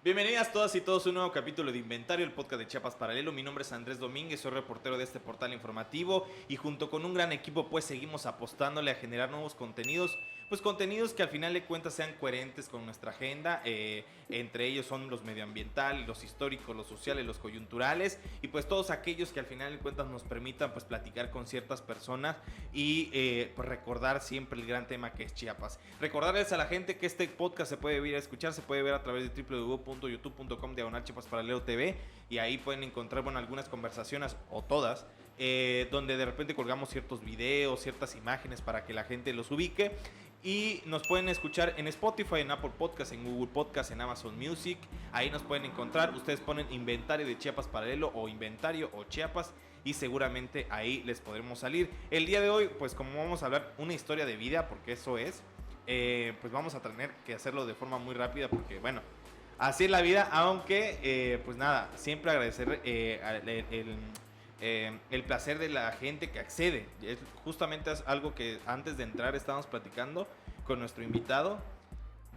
Bienvenidas todas y todos a un nuevo capítulo de Inventario, el podcast de Chiapas Paralelo. Mi nombre es Andrés Domínguez, soy reportero de este portal informativo y junto con un gran equipo pues seguimos apostándole a generar nuevos contenidos, pues contenidos que al final de cuentas sean coherentes con nuestra agenda. Entre ellos son los medioambientales, los históricos, los sociales, los coyunturales y pues todos aquellos que al final de cuentas nos permitan pues platicar con ciertas personas y pues recordar siempre el gran tema que es Chiapas. Recordarles a la gente que este podcast se puede ver a escuchar, se puede ver a través de www.youtube.com/Chiapas Paralelo TV y ahí pueden encontrar algunas conversaciones o todas donde de repente colgamos ciertos videos, ciertas imágenes para que la gente los ubique. Y nos pueden escuchar en Spotify, en Apple Podcast, en Google Podcast, en Amazon Music. Ahí nos pueden encontrar. Ustedes ponen Inventario de Chiapas Paralelo o Inventario o Chiapas y seguramente ahí les podremos salir. El día de hoy, pues como vamos a hablar una historia de vida, porque eso es, pues vamos a tener que hacerlo de forma muy rápida porque, bueno, así es la vida. Aunque, pues nada, siempre agradecer el placer de la gente que accede. Justamente es algo que antes de entrar estábamos platicando con nuestro invitado,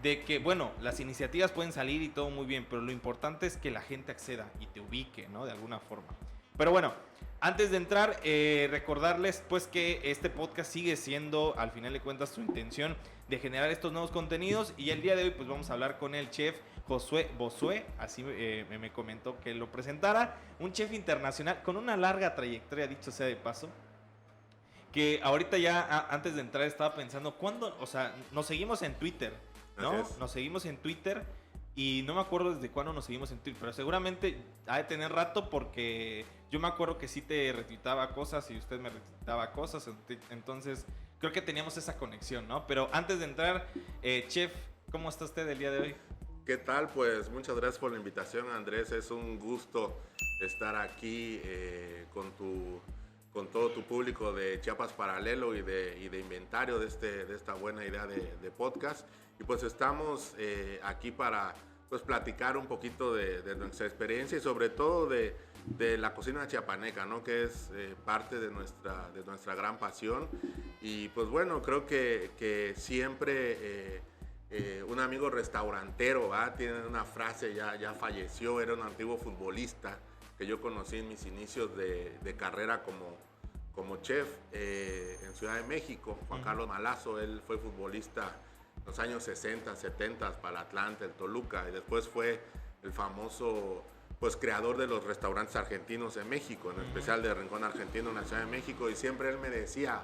de que, bueno, las iniciativas pueden salir y todo muy bien, pero lo importante es que la gente acceda y te ubique, ¿no? De alguna forma. Pero bueno, antes de entrar, recordarles pues que este podcast sigue siendo, al final de cuentas, su intención de generar estos nuevos contenidos. Y el día de hoy pues vamos a hablar con el chef Josué Bossuet, así me comentó que lo presentara, un chef internacional con una larga trayectoria, dicho sea de paso, que ahorita ya antes de entrar estaba pensando, ¿cuándo? O sea, nos seguimos en Twitter, ¿no? Nos seguimos en Twitter y no me acuerdo desde cuándo nos seguimos en Twitter, pero seguramente ha de tener rato porque yo me acuerdo que sí te retuitaba cosas y usted me retuitaba cosas, entonces creo que teníamos esa conexión, ¿no? Pero antes de entrar, chef, ¿cómo está usted el día de hoy? ¿Qué tal? Pues muchas gracias por la invitación, Andrés. Es un gusto estar aquí con todo tu público de Chiapas Paralelo y de Inventario de esta buena idea de podcast. Y pues estamos aquí para pues platicar un poquito de nuestra experiencia y sobre todo de la cocina chiapaneca, ¿no? Que es parte de nuestra gran pasión. Y pues bueno, creo que siempre... un amigo restaurantero, ¿va? Tiene una frase, ya falleció, era un antiguo futbolista que yo conocí en mis inicios de carrera como chef en Ciudad de México, Juan Carlos Malazo. Él fue futbolista en los años 60, 70 para el Atlante, el Toluca, y después fue el famoso pues creador de los restaurantes argentinos en México, en especial de Rincón Argentino en la Ciudad de México, y siempre él me decía: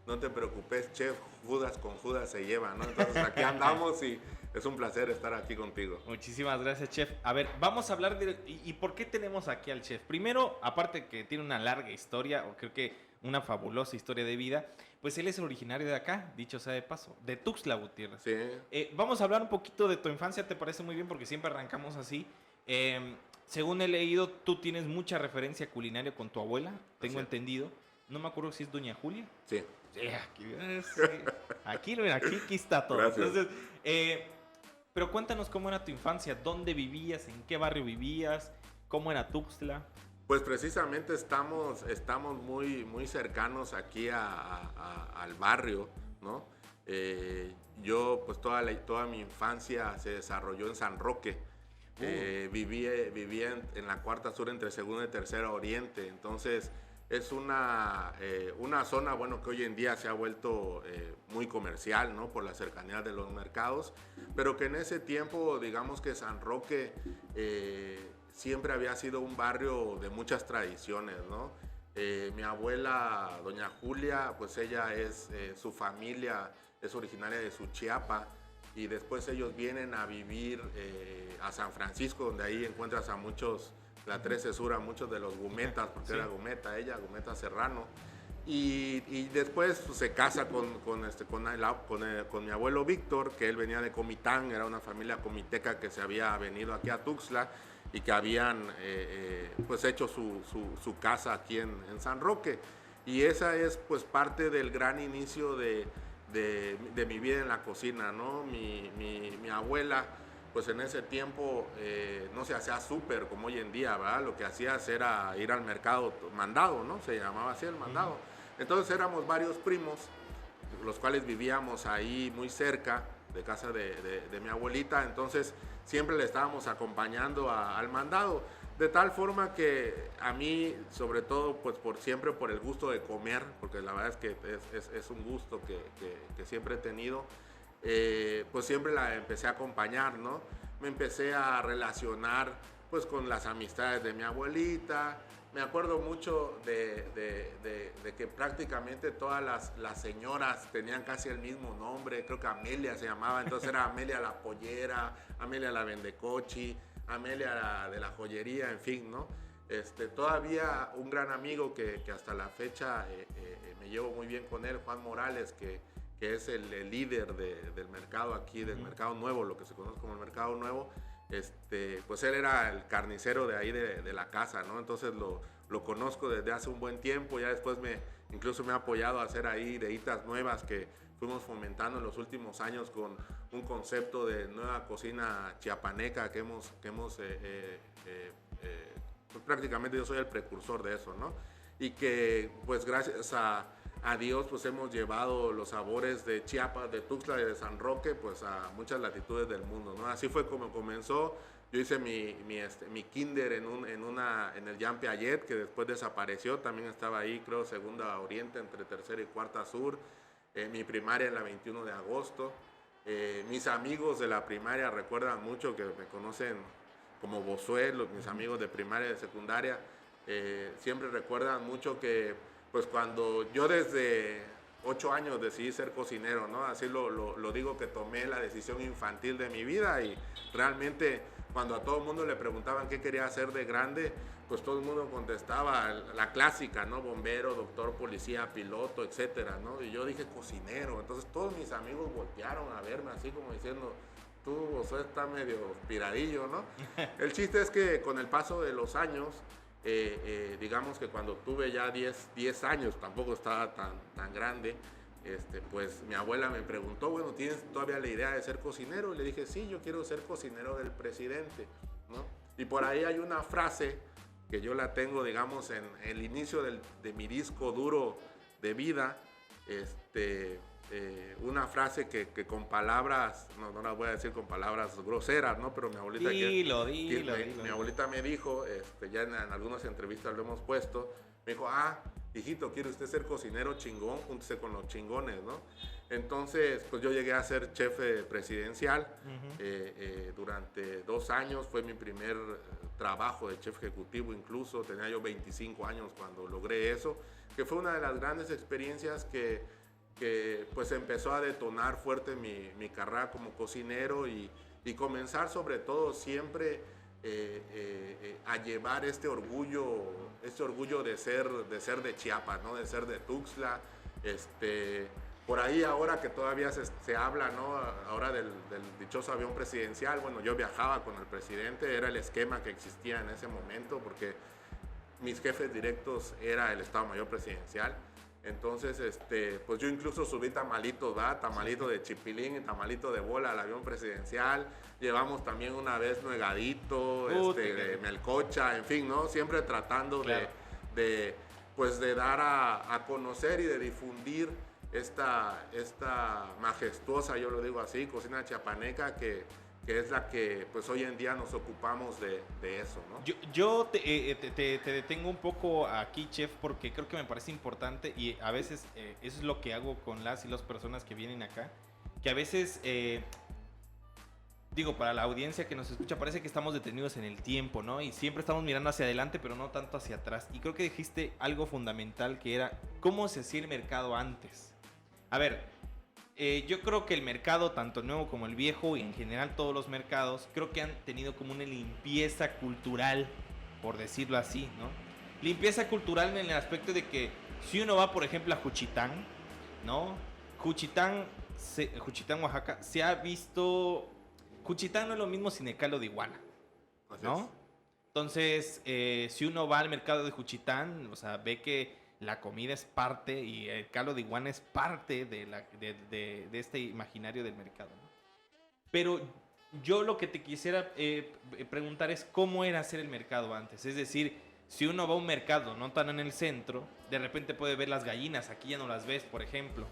no te preocupes, chef, Judas con Judas se lleva, ¿no? Entonces aquí andamos y es un placer estar aquí contigo. Muchísimas gracias, chef. A ver, vamos a hablar de... ¿Y por qué tenemos aquí al chef? Primero, aparte que tiene una larga historia, o creo que una fabulosa historia de vida, pues él es originario de acá, dicho sea de paso, de Tuxtla Gutiérrez. Sí. Vamos a hablar un poquito de tu infancia, ¿te parece muy bien? Porque siempre arrancamos así. Según he leído, tú tienes mucha referencia culinaria con tu abuela, tengo entendido. No me acuerdo si es doña Julia. Sí. Aquí está todo. Gracias. Entonces, pero cuéntanos cómo era tu infancia, dónde vivías, en qué barrio vivías, cómo era Tuxtla. Pues precisamente estamos muy cercanos aquí al barrio, ¿no? Yo pues toda mi infancia se desarrolló en San Roque. Vivía en la cuarta sur entre segunda y tercera oriente, entonces es una zona, bueno, que hoy en día se ha vuelto muy comercial, ¿no? Por la cercanía de los mercados, pero que en ese tiempo, digamos que San Roque siempre había sido un barrio de muchas tradiciones, ¿no? Mi abuela, doña Julia, pues ella su familia es originaria de Suchiapa, y después ellos vienen a vivir a San Francisco, donde ahí encuentras a muchos, la 13 Sur, a muchos de los Gumetas, porque era Gumeta ella, Gumeta Serrano. Y después pues, se casa con mi abuelo Víctor, que él venía de Comitán, era una familia comiteca que se había venido aquí a Tuxtla y que habían pues hecho su casa aquí en San Roque. Y esa es pues parte del gran inicio de mi vida en la cocina, ¿no? Mi abuela pues en ese tiempo no se hacía súper como hoy en día, ¿verdad? Lo que hacías era ir al mercado mandado, ¿no? Se llamaba así el mandado. Entonces éramos varios primos, los cuales vivíamos ahí muy cerca de casa de mi abuelita, entonces siempre le estábamos acompañando al mandado, de tal forma que a mí, sobre todo, pues siempre por el gusto de comer, porque la verdad es que es un gusto que siempre he tenido, pues siempre la empecé a acompañar, ¿no? Me empecé a relacionar pues con las amistades de mi abuelita. Me acuerdo mucho de que prácticamente todas las señoras tenían casi el mismo nombre, creo que Amelia se llamaba, entonces era Amelia la pollera, Amelia la vendecochi, Amelia de la joyería, en fin, ¿no? Todavía un gran amigo que hasta la fecha me llevo muy bien con él, Juan Morales, que es el líder del mercado aquí, del mercado nuevo, lo que se conoce como el mercado nuevo. Pues él era el carnicero de ahí de la casa, ¿no? Entonces lo conozco desde hace un buen tiempo, ya después incluso me ha apoyado a hacer ahí ideitas nuevas que fuimos fomentando en los últimos años con un concepto de nueva cocina chiapaneca que hemos pues prácticamente yo soy el precursor de eso, ¿no? Y que pues gracias a Dios pues hemos llevado los sabores de Chiapas, de Tuxtla y de San Roque pues a muchas latitudes del mundo, ¿no? Así fue como comenzó. Yo hice mi kinder en el Jean Piaget, que después desapareció, también estaba ahí, creo, segunda oriente, entre tercera y cuarta sur, mi primaria en la 21 de agosto. Mis amigos de la primaria recuerdan mucho, que me conocen como Bosué, mis amigos de primaria y de secundaria, siempre recuerdan mucho que pues cuando yo desde 8 años decidí ser cocinero, ¿no? Así lo digo, que tomé la decisión infantil de mi vida, y realmente cuando a todo el mundo le preguntaban qué quería hacer de grande, pues todo el mundo contestaba la clásica, ¿no? Bombero, doctor, policía, piloto, etcétera, ¿no? Y yo dije cocinero. Entonces todos mis amigos voltearon a verme así como diciendo, tú, Josué, está medio piradillo, ¿no? El chiste es que con el paso de los años, digamos que cuando tuve ya 10 años, tampoco estaba tan grande, pues mi abuela me preguntó, bueno, ¿tienes todavía la idea de ser cocinero? Y le dije, sí, yo quiero ser cocinero del presidente, ¿no? Y por ahí hay una frase que yo la tengo, digamos, en el inicio de mi disco duro de vida, una frase que con palabras, no la voy a decir con palabras groseras, ¿no? Pero mi abuelita, dilo. Mi abuelita me dijo, ya en algunas entrevistas lo hemos puesto, me dijo, hijito, ¿quiere usted ser cocinero chingón? Júntese con los chingones, ¿no? Entonces, pues yo llegué a ser chef presidencial durante 2 años, fue mi primer trabajo de chef ejecutivo, incluso tenía yo 25 años cuando logré eso, que fue una de las grandes experiencias que pues empezó a detonar fuerte mi carrera como cocinero, y comenzar sobre todo siempre a llevar este orgullo de ser de Chiapas, ¿no? De ser de Tuxtla. Por ahí ahora que todavía se habla, ¿no? Ahora del dichoso avión presidencial, bueno, yo viajaba con el presidente, era el esquema que existía en ese momento, porque mis jefes directos era el Estado Mayor Presidencial. Entonces, pues yo incluso subí tamalitos, ¿verdad? Tamalito de chipilín y tamalito de bola al avión presidencial. Llevamos también una vez nuegadito, melcocha, en fin, ¿no? Siempre tratando pues de dar a conocer y de difundir esta majestuosa, yo lo digo así, cocina chiapaneca, que es la que pues hoy en día nos ocupamos de eso, ¿no? Yo te detengo un poco aquí, chef, porque creo que me parece importante, y a veces eso es lo que hago con las y las personas que vienen acá, que a veces, digo, para la audiencia que nos escucha, parece que estamos detenidos en el tiempo, ¿no? Y siempre estamos mirando hacia adelante, pero no tanto hacia atrás. Y creo que dijiste algo fundamental, que era cómo se hacía el mercado antes. A ver, yo creo que el mercado, tanto el nuevo como el viejo, y en general todos los mercados, creo que han tenido como una limpieza cultural, por decirlo así, ¿no? Limpieza cultural en el aspecto de que si uno va, por ejemplo, a Juchitán, ¿no? Juchitán, Oaxaca, se ha visto... Juchitán no es lo mismo sin el caldo de iguana, ¿no? Entonces, si uno va al mercado de Juchitán, o sea, ve que la comida es parte, y el caldo de iguana es parte de este imaginario del mercado, ¿no? Pero Yo lo que te quisiera preguntar es cómo era hacer el mercado antes. Es decir, si uno va a un mercado no tan en el centro, de repente puede ver las gallinas, aquí ya no las ves, por ejemplo.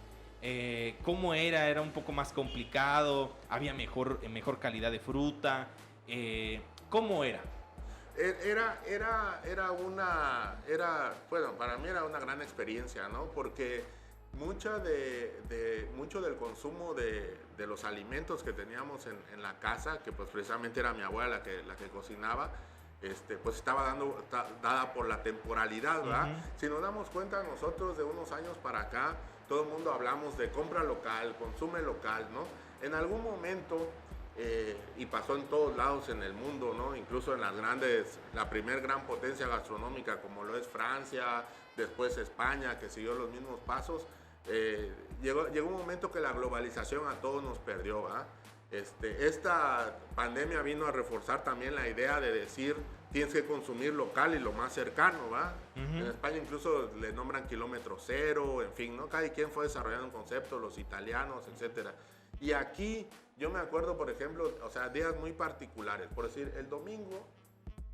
¿Cómo era? ¿Era un poco más complicado? ¿Había mejor calidad de fruta? ¿Cómo era? Bueno, para mí era una gran experiencia, ¿no? Porque mucho del consumo de los alimentos que teníamos en la casa, que pues precisamente era mi abuela la que cocinaba, pues estaba dada por la temporalidad, ¿verdad? Uh-huh. Si nos damos cuenta nosotros de unos años para acá, todo el mundo hablamos de compra local, consume local, ¿no? En algún momento, y pasó en todos lados en el mundo, ¿no? Incluso en la primer gran potencia gastronómica como lo es Francia, después España, que siguió los mismos pasos, llegó un momento que la globalización a todos nos perdió, ¿verdad? Esta pandemia vino a reforzar también la idea de decir tienes que consumir local y lo más cercano, ¿va? Uh-huh. En España incluso le nombran kilómetro cero, en fin, ¿no? Cada quien fue desarrollando un concepto, los italianos, etcétera. Y aquí yo me acuerdo, por ejemplo, o sea, días muy particulares. Por decir, el domingo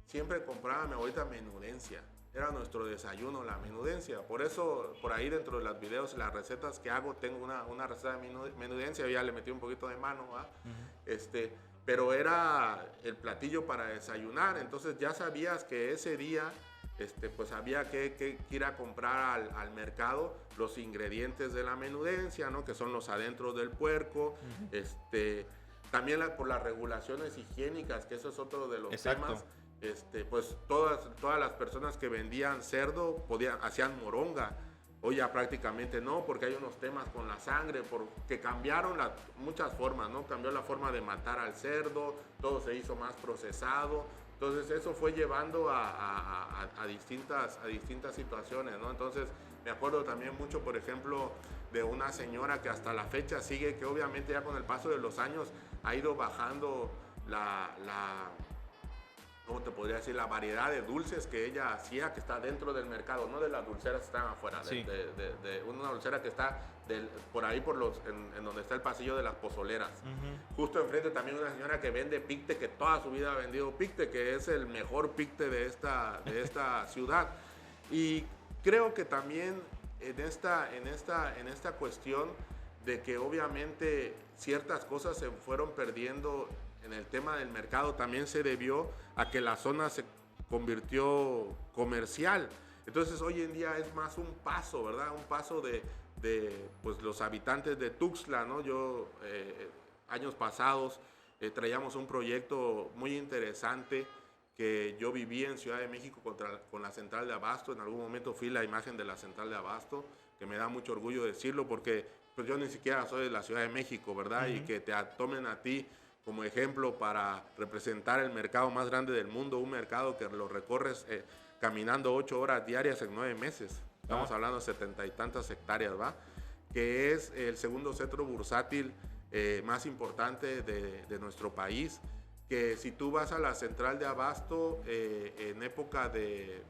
siempre compraba mi abuelita menudencia. Era nuestro desayuno, la menudencia. Por eso, por ahí dentro de los videos y las recetas que hago, tengo una receta de menudencia. Ya le metí un poquito de mano, ¿va? Uh-huh. Pero era el platillo para desayunar. Entonces ya sabías que ese día pues había que ir a comprar al mercado los ingredientes de la menudencia, ¿no? Que son los adentros del puerco. Uh-huh. También por las regulaciones higiénicas, que eso es otro de los temas. Pues todas las personas que vendían cerdo hacían moronga. Hoy ya prácticamente no, porque hay unos temas con la sangre, porque cambiaron muchas formas, ¿no? Cambió la forma de matar al cerdo, todo se hizo más procesado. Entonces eso fue llevando a distintas situaciones, ¿no? Entonces me acuerdo también mucho, por ejemplo, de una señora que hasta la fecha sigue, que obviamente ya con el paso de los años ha ido bajando ¿cómo te podría decir? La variedad de dulces que ella hacía, que está dentro del mercado, no de las dulceras que están afuera, sí. de una dulcera que está por ahí, en donde está el pasillo de las pozoleras. Uh-huh. Justo enfrente también una señora que vende picte, que toda su vida ha vendido picte, que es el mejor picte de esta ciudad. Y creo que también en esta cuestión de que obviamente ciertas cosas se fueron perdiendo en el tema del mercado, también se debió a que la zona se convirtió comercial. Entonces hoy en día es más un paso, ¿verdad? Un paso de pues, los habitantes de Tuxtla, ¿no? Yo, años pasados, traíamos un proyecto muy interesante que yo viví en Ciudad de México con la central de abasto. En algún momento fui la imagen de la central de abasto, que me da mucho orgullo decirlo, porque pues, yo ni siquiera soy de la Ciudad de México, ¿verdad? Uh-huh. Y que te tomen a ti como ejemplo para representar el mercado más grande del mundo, un mercado que lo recorres caminando 8 horas diarias en 9 meses. Estamos hablando de 70 y tantas hectáreas, ¿va? Que es el segundo centro bursátil más importante de nuestro país, que si tú vas a la central de abasto en época de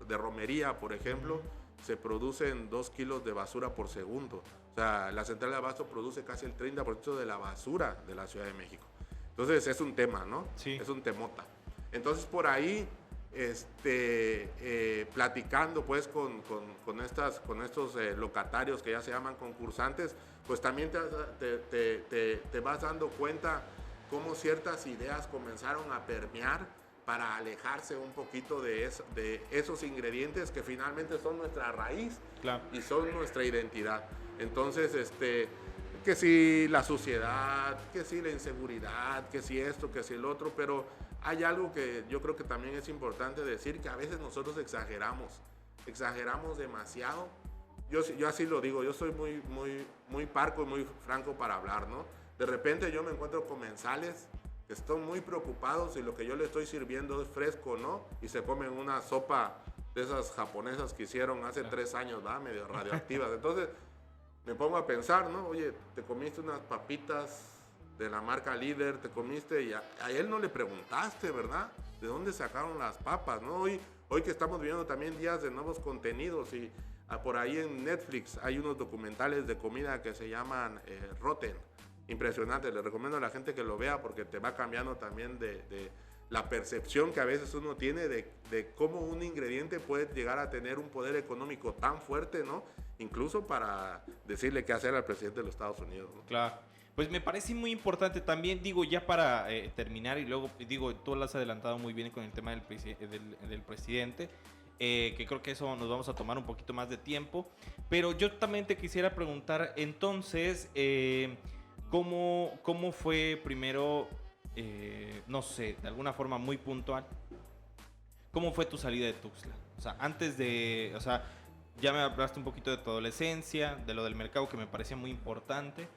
romería, por ejemplo, se producen 2 kilos de basura por segundo. O sea, la central de abasto produce casi el 30% de la basura de la Ciudad de México. Entonces es un tema, ¿no? Sí. Es un temota. Entonces por ahí, platicando pues con estos locatarios que ya se llaman concursantes, pues también te vas dando cuenta cómo ciertas ideas comenzaron a permear para alejarse un poquito de esos ingredientes que finalmente son nuestra raíz, claro, y son nuestra identidad. Entonces, que si la suciedad, que si la inseguridad, que si esto, que si el otro, pero hay algo que yo creo que también es importante decir, que a veces nosotros exageramos demasiado. Yo así lo digo, yo soy muy parco y muy franco para hablar, ¿no? De repente yo me encuentro comensales que están muy preocupados si lo que yo les estoy sirviendo es fresco o no, y se comen una sopa de esas japonesas que hicieron hace 3 años, ¿verdad? Medio radioactivas. Entonces me pongo a pensar, ¿no? Oye, te comiste unas papitas de la marca Líder, te comiste y a él no le preguntaste, ¿verdad? ¿De dónde sacaron las papas, no? Hoy que estamos viviendo también días de nuevos contenidos y por ahí en Netflix hay unos documentales de comida que se llaman Rotten, impresionante. Le recomiendo a la gente que lo vea porque te va cambiando también de la percepción que a veces uno tiene de cómo un ingrediente puede llegar a tener un poder económico tan fuerte, ¿no? Incluso para decirle qué hacer al presidente de los Estados Unidos, ¿no? Claro. Pues me parece muy importante también, digo, ya para terminar, y luego, digo, tú lo has adelantado muy bien con el tema del presidente, que creo que eso nos vamos a tomar un poquito más de tiempo, pero yo también te quisiera preguntar, entonces, ¿cómo fue primero, no sé, de alguna forma muy puntual, cómo fue tu salida de Tuxtla? O sea, antes de, o sea, ya me hablaste un poquito de tu adolescencia, de lo del mercado que me parecía muy importante.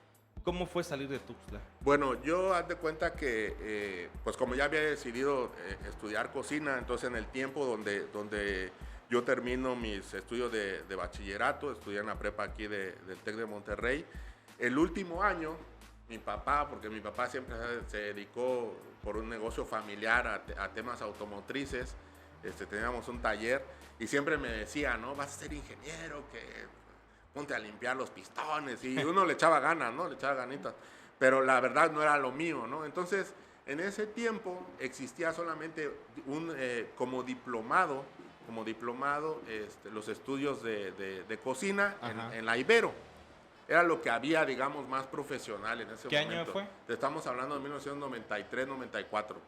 ¿Cómo fue salir de Tuxtla? Bueno, yo haz de cuenta que, pues como ya había decidido estudiar cocina, entonces en el tiempo donde yo termino mis estudios de bachillerato, estudié en la prepa aquí del TEC de Monterrey, el último año, mi papá, porque mi papá siempre se dedicó por un negocio familiar a temas automotrices, teníamos un taller y siempre me decía, ¿no? Vas a ser ingeniero, que ponte a limpiar los pistones, y uno le echaba ganas, ¿no? Le echaba ganitas, pero la verdad no era lo mío, ¿no? Entonces, en ese tiempo existía solamente como diplomado, los estudios de cocina en la Ibero. Era lo que había, digamos, más profesional en ese momento. ¿Qué año fue? Estamos hablando de 1993, 94,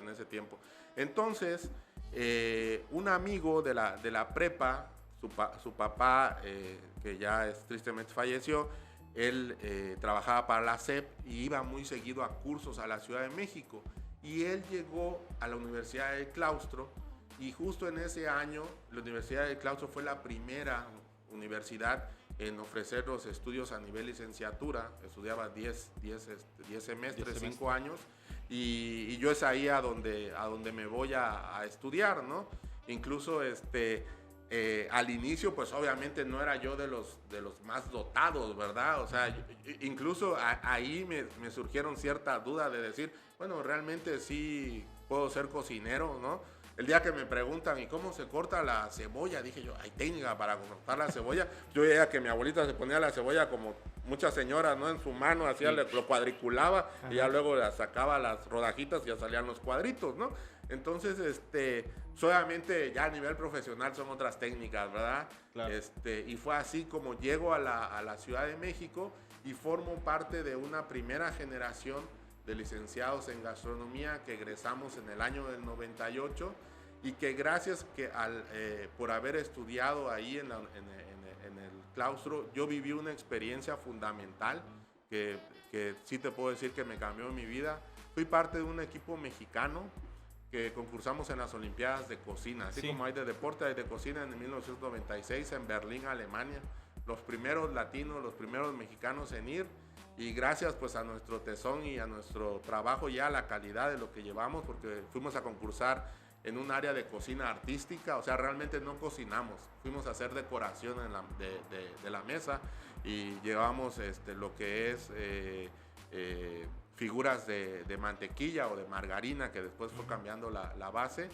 en ese tiempo. Entonces, un amigo de la prepa, su papá, que ya tristemente falleció, él trabajaba para la SEP y iba muy seguido a cursos a la Ciudad de México. Y él llegó a la Universidad del Claustro y justo en ese año la Universidad del Claustro fue la primera universidad en ofrecer los estudios a nivel licenciatura. Estudiaba 10 semestres, 5 años, y yo es ahí a donde me voy a estudiar, ¿no? Incluso al inicio, pues obviamente no era yo de los más dotados, ¿verdad? O sea, incluso ahí me surgieron cierta duda de decir, bueno, realmente sí puedo ser cocinero, ¿no? El día que me preguntan, ¿y cómo se corta la cebolla? Dije yo, hay técnica para cortar la cebolla. Yo veía que mi abuelita se ponía la cebolla como muchas señoras, ¿no? En su mano, hacía, sí, lo cuadriculaba. Ajá. Y ya luego sacaba las rodajitas y ya salían los cuadritos, ¿no? Entonces, solamente ya a nivel profesional son otras técnicas, ¿verdad? Claro. Y fue así como llego a la Ciudad de México y formo parte de una primera generación de licenciados en gastronomía que egresamos en el año del 98 y que gracias por haber estudiado ahí en el claustro, yo viví una experiencia fundamental que sí te puedo decir que me cambió mi vida. Fui parte de un equipo mexicano que concursamos en las Olimpiadas de Cocina, así, sí, como hay de deporte, hay de cocina en 1996 en Berlín, Alemania. Los primeros latinos, los primeros mexicanos en ir. Y gracias pues a nuestro tesón y a nuestro trabajo ya, la calidad de lo que llevamos, porque fuimos a concursar en un área de cocina artística, o sea, realmente no cocinamos, fuimos a hacer decoración de la mesa y llevamos lo que es figuras de mantequilla o de margarina, que después fue cambiando la base,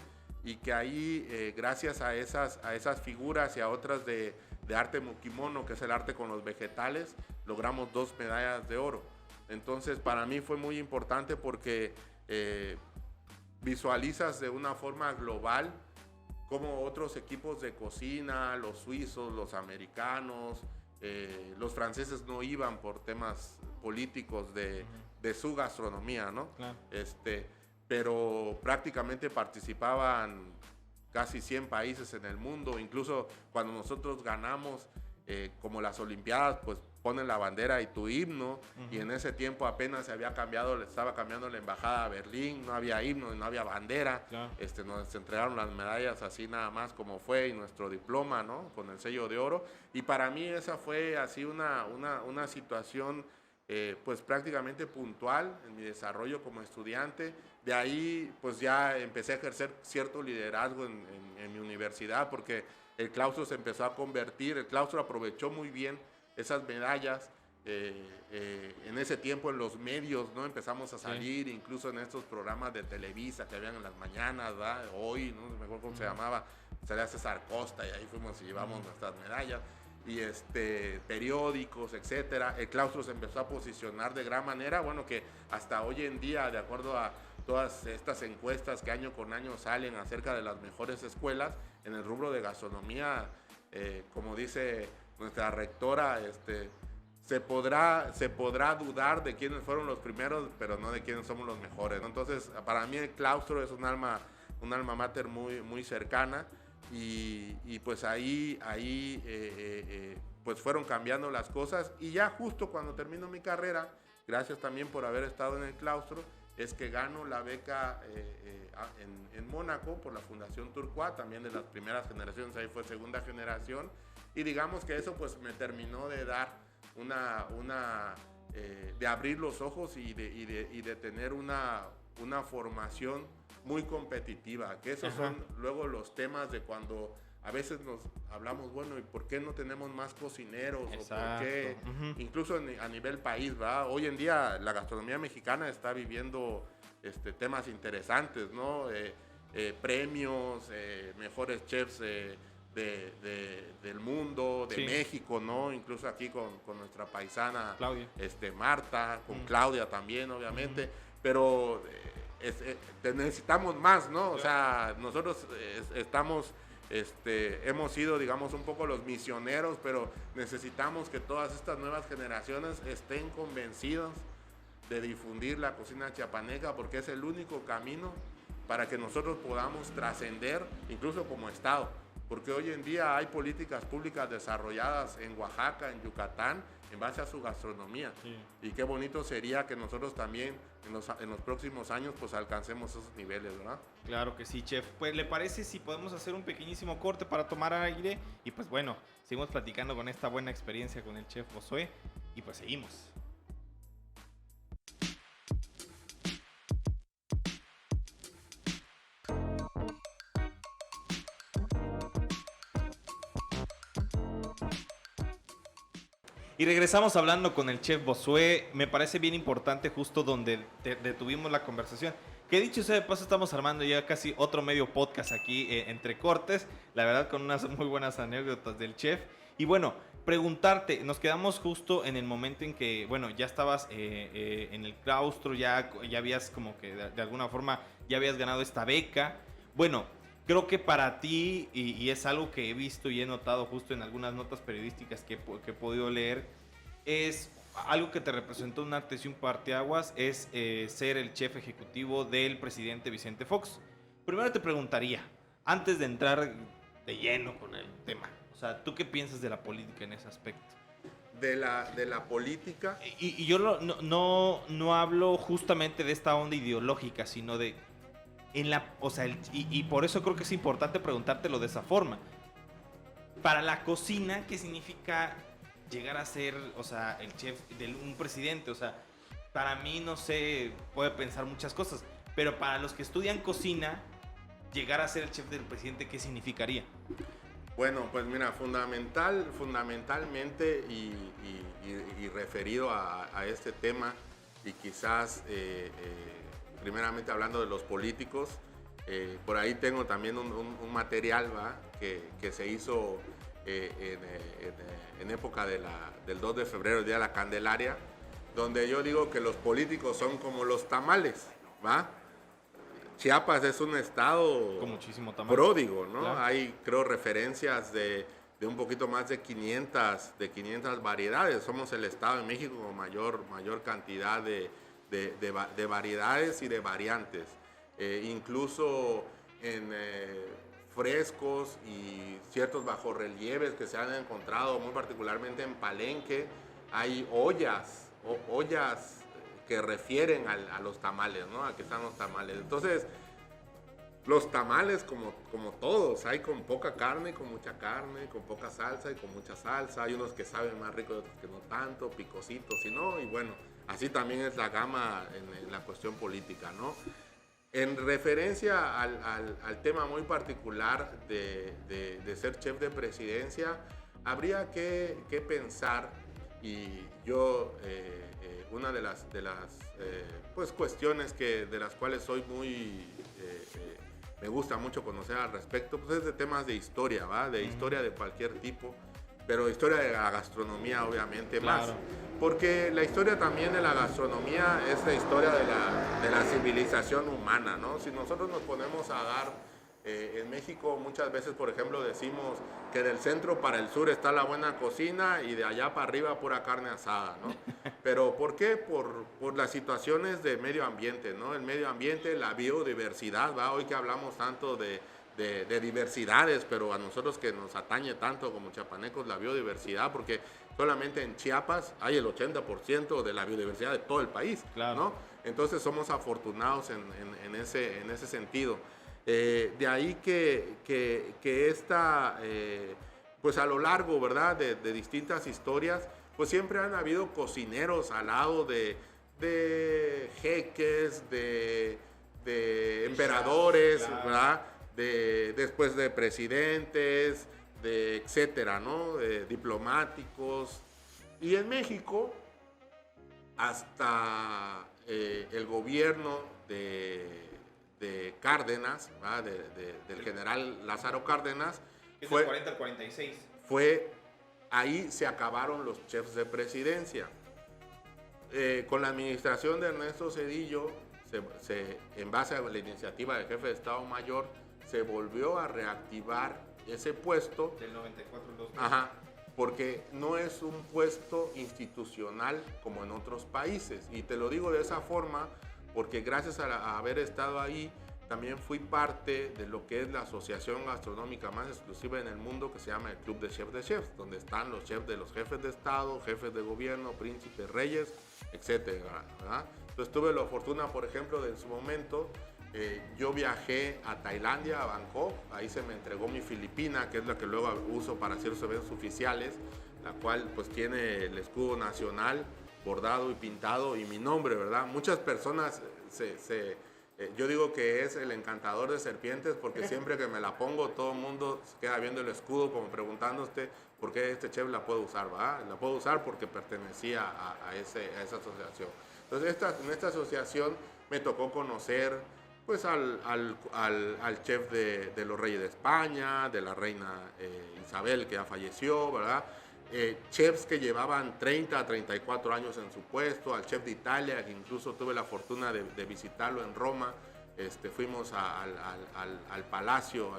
y que ahí gracias a esas figuras y a otras de arte mukimono, que es el arte con los vegetales, logramos 2 medallas de oro. Entonces para mí fue muy importante porque visualizas de una forma global cómo otros equipos de cocina, los suizos, los americanos, los franceses no iban por temas políticos de su gastronomía, ¿no? Claro. Pero prácticamente participaban casi 100 países en el mundo. Incluso cuando nosotros ganamos, como las Olimpiadas, pues ponen la bandera y tu himno, y en ese tiempo apenas estaba cambiando la embajada a Berlín, no había himno, no había bandera, claro. Nos entregaron las medallas así nada más como fue, y nuestro diploma, ¿no? Con el sello de oro, y para mí esa fue así una situación pues prácticamente puntual en mi desarrollo como estudiante. De ahí pues ya empecé a ejercer cierto liderazgo en mi universidad, porque el claustro se empezó a convertir, el claustro aprovechó muy bien esas medallas. En ese tiempo en los medios, ¿no? Empezamos a salir, sí, incluso en estos programas de Televisa que habían en las mañanas, ¿verdad? Hoy, no me acuerdo cómo se llamaba, salía César Costa, y ahí fuimos y llevamos nuestras medallas. periódicos, etcétera. El claustro se empezó a posicionar de gran manera, bueno, que hasta hoy en día, de acuerdo a todas estas encuestas que año con año salen acerca de las mejores escuelas en el rubro de gastronomía, como dice nuestra rectora, se podrá dudar de quiénes fueron los primeros, pero no de quiénes somos los mejores, ¿no? Entonces, para mí el claustro es un alma mater muy, muy cercana. Y pues ahí pues fueron cambiando las cosas, y ya justo cuando termino mi carrera, gracias también por haber estado en el claustro, es que gano la beca en Mónaco por la Fundación Turquoise, también de las primeras generaciones, ahí fue segunda generación, y digamos que eso pues me terminó de dar de abrir los ojos y de tener una formación muy competitiva, que esos son luego los temas de cuando a veces nos hablamos, bueno, ¿y por qué no tenemos más cocineros? Exacto. ¿O por qué? Incluso a nivel país, ¿verdad? Hoy en día la gastronomía mexicana está viviendo temas interesantes, ¿no? Premios, mejores chefs del mundo, de México, ¿no? Incluso aquí con nuestra paisana Claudia. Marta, con Claudia también, obviamente, pero necesitamos más, ¿no? O sea, nosotros hemos sido, digamos, un poco los misioneros, pero necesitamos que todas estas nuevas generaciones estén convencidos de difundir la cocina chiapaneca, porque es el único camino para que nosotros podamos trascender, incluso como Estado, porque hoy en día hay políticas públicas desarrolladas en Oaxaca, en Yucatán, en base a su gastronomía. Sí. Y qué bonito sería que nosotros también en los próximos años pues alcancemos esos niveles, ¿verdad? Claro que sí, chef. Pues, ¿le parece si podemos hacer un pequeñísimo corte para tomar aire? Y pues bueno, seguimos platicando con esta buena experiencia con el chef Josué, y pues seguimos. Y regresamos hablando con el chef Josué. Me parece bien importante justo donde detuvimos la conversación. Que dicho sea de paso, estamos armando ya casi otro medio podcast aquí entre cortes. La verdad, con unas muy buenas anécdotas del chef. Y bueno, preguntarte, nos quedamos justo en el momento en que, bueno, ya estabas en el claustro, ya habías como que de alguna forma ya habías ganado esta beca. Bueno, creo que para ti, y es algo que he visto y he notado justo en algunas notas periodísticas que he podido leer, es algo que te representó un antes y un parteaguas, es ser el chef ejecutivo del presidente Vicente Fox. Primero te preguntaría, antes de entrar de lleno con el tema, o sea, ¿tú qué piensas de la política en ese aspecto? De la política. Y yo no hablo justamente de esta onda ideológica, sino de o sea, y por eso creo que es importante preguntártelo de esa forma. Para la cocina, ¿qué significa llegar a ser, o sea, el chef de un presidente? O sea, para mí, no sé, puede pensar muchas cosas, pero para los que estudian cocina, llegar a ser el chef del presidente, ¿qué significaría? Bueno, pues mira, fundamentalmente y referido a este tema, y quizás primeramente hablando de los políticos, por ahí tengo también un material, ¿va? que se hizo en época del 2 de febrero, el Día de la Candelaria, donde yo digo que los políticos son como los tamales, ¿va? Chiapas es un estado con muchísimo tamal, pródigo, ¿no? Claro. Hay, creo, referencias de un poquito más de 500 variedades. Somos el estado de México con mayor cantidad de variedades y de variantes. Incluso en frescos y ciertos bajorrelieves que se han encontrado, muy particularmente en Palenque, hay ollas que refieren a los tamales, ¿no? Aquí están los tamales. Entonces, los tamales, como todos, hay con poca carne, con mucha carne, con poca salsa y con mucha salsa. Hay unos que saben más rico, otros que no tanto, picositos y no. Y bueno, así también es la gama en la cuestión política, ¿no? En referencia al tema muy particular de ser chef de presidencia, habría que pensar, y yo una de las pues cuestiones de las cuales soy muy me gusta mucho conocer al respecto, pues es de temas de historia, ¿va? De historia de cualquier tipo. pero historia de la gastronomía obviamente Claro. más. Porque la historia también de la gastronomía es la historia de la civilización humana, ¿no? Si nosotros nos ponemos a dar, en México muchas veces, por ejemplo, decimos que del centro para el sur está la buena cocina y de allá para arriba pura carne asada, ¿no? Pero ¿por qué? Por las situaciones de medio ambiente, ¿no? El medio ambiente, la biodiversidad, ¿va? Hoy que hablamos tanto de diversidades, pero a nosotros que nos atañe tanto como chiapanecos la biodiversidad, porque solamente en Chiapas hay el 80% de la biodiversidad de todo el país, Claro. ¿no? Entonces somos afortunados en ese sentido. De ahí que esta, pues a lo largo, ¿verdad?, de distintas historias, pues siempre han habido cocineros al lado de jeques, de emperadores, claro, ¿verdad?, después de presidentes, de etcétera, ¿no?, diplomáticos. Y en México, hasta el gobierno de Cárdenas, ¿verdad?, del general Lázaro Cárdenas, Es del 40 al 46. ahí se acabaron los chefs de presidencia. Con la administración de Ernesto Zedillo, en base a la iniciativa del jefe de Estado Mayor, se volvió a reactivar ese puesto. Del 94 al 2000. Ajá, porque no es un puesto institucional como en otros países. Y te lo digo de esa forma porque gracias a haber estado ahí, también fui parte de lo que es la asociación gastronómica más exclusiva en el mundo, que se llama el Club de Chefs, donde están los chefs de los jefes de Estado, jefes de gobierno, príncipes, reyes, etcétera, ¿verdad? Entonces tuve la fortuna, por ejemplo, de en su momento, yo viajé a Tailandia, a Bangkok, ahí se me entregó mi filipina, que es la que luego uso para ciertos eventos oficiales, la cual pues tiene el escudo nacional bordado y pintado y mi nombre, ¿verdad? Muchas personas yo digo que es el encantador de serpientes porque siempre que me la pongo todo el mundo se queda viendo el escudo como preguntándose por qué este chef la puede usar, ¿verdad? La puedo usar porque pertenecía a esa asociación. Entonces en esta asociación me tocó conocer pues al chef de los reyes de España, de la reina Isabel que ya falleció, ¿verdad? Chefs que llevaban 30 a 34 años en su puesto, al chef de Italia, que incluso tuve la fortuna de visitarlo en Roma. Fuimos al palacio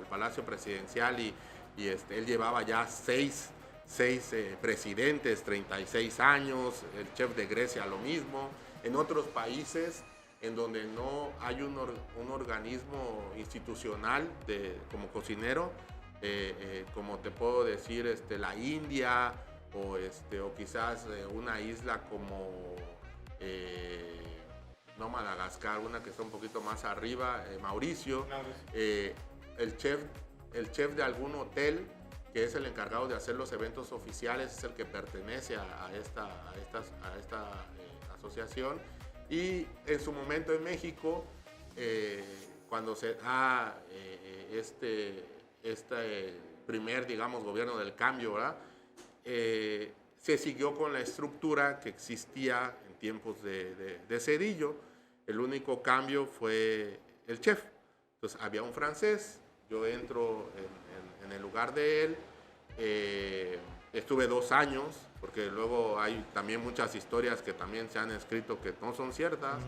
presidencial y él llevaba ya seis presidentes, 36 años, el chef de Grecia lo mismo. En otros países en donde no hay un organismo institucional como cocinero, como te puedo decir, la India o quizás una isla como no Madagascar, una que está un poquito más arriba, Mauricio, el chef de algún hotel que es el encargado de hacer los eventos oficiales es el que pertenece a esta asociación. Y en su momento en México, cuando se da primer, digamos, gobierno del cambio, ¿verdad? Se siguió con la estructura que existía en tiempos de Zedillo. El único cambio fue el chef. Entonces había un francés, yo entro en el lugar de él, estuve 2 años, porque luego hay también muchas historias que también se han escrito que no son ciertas,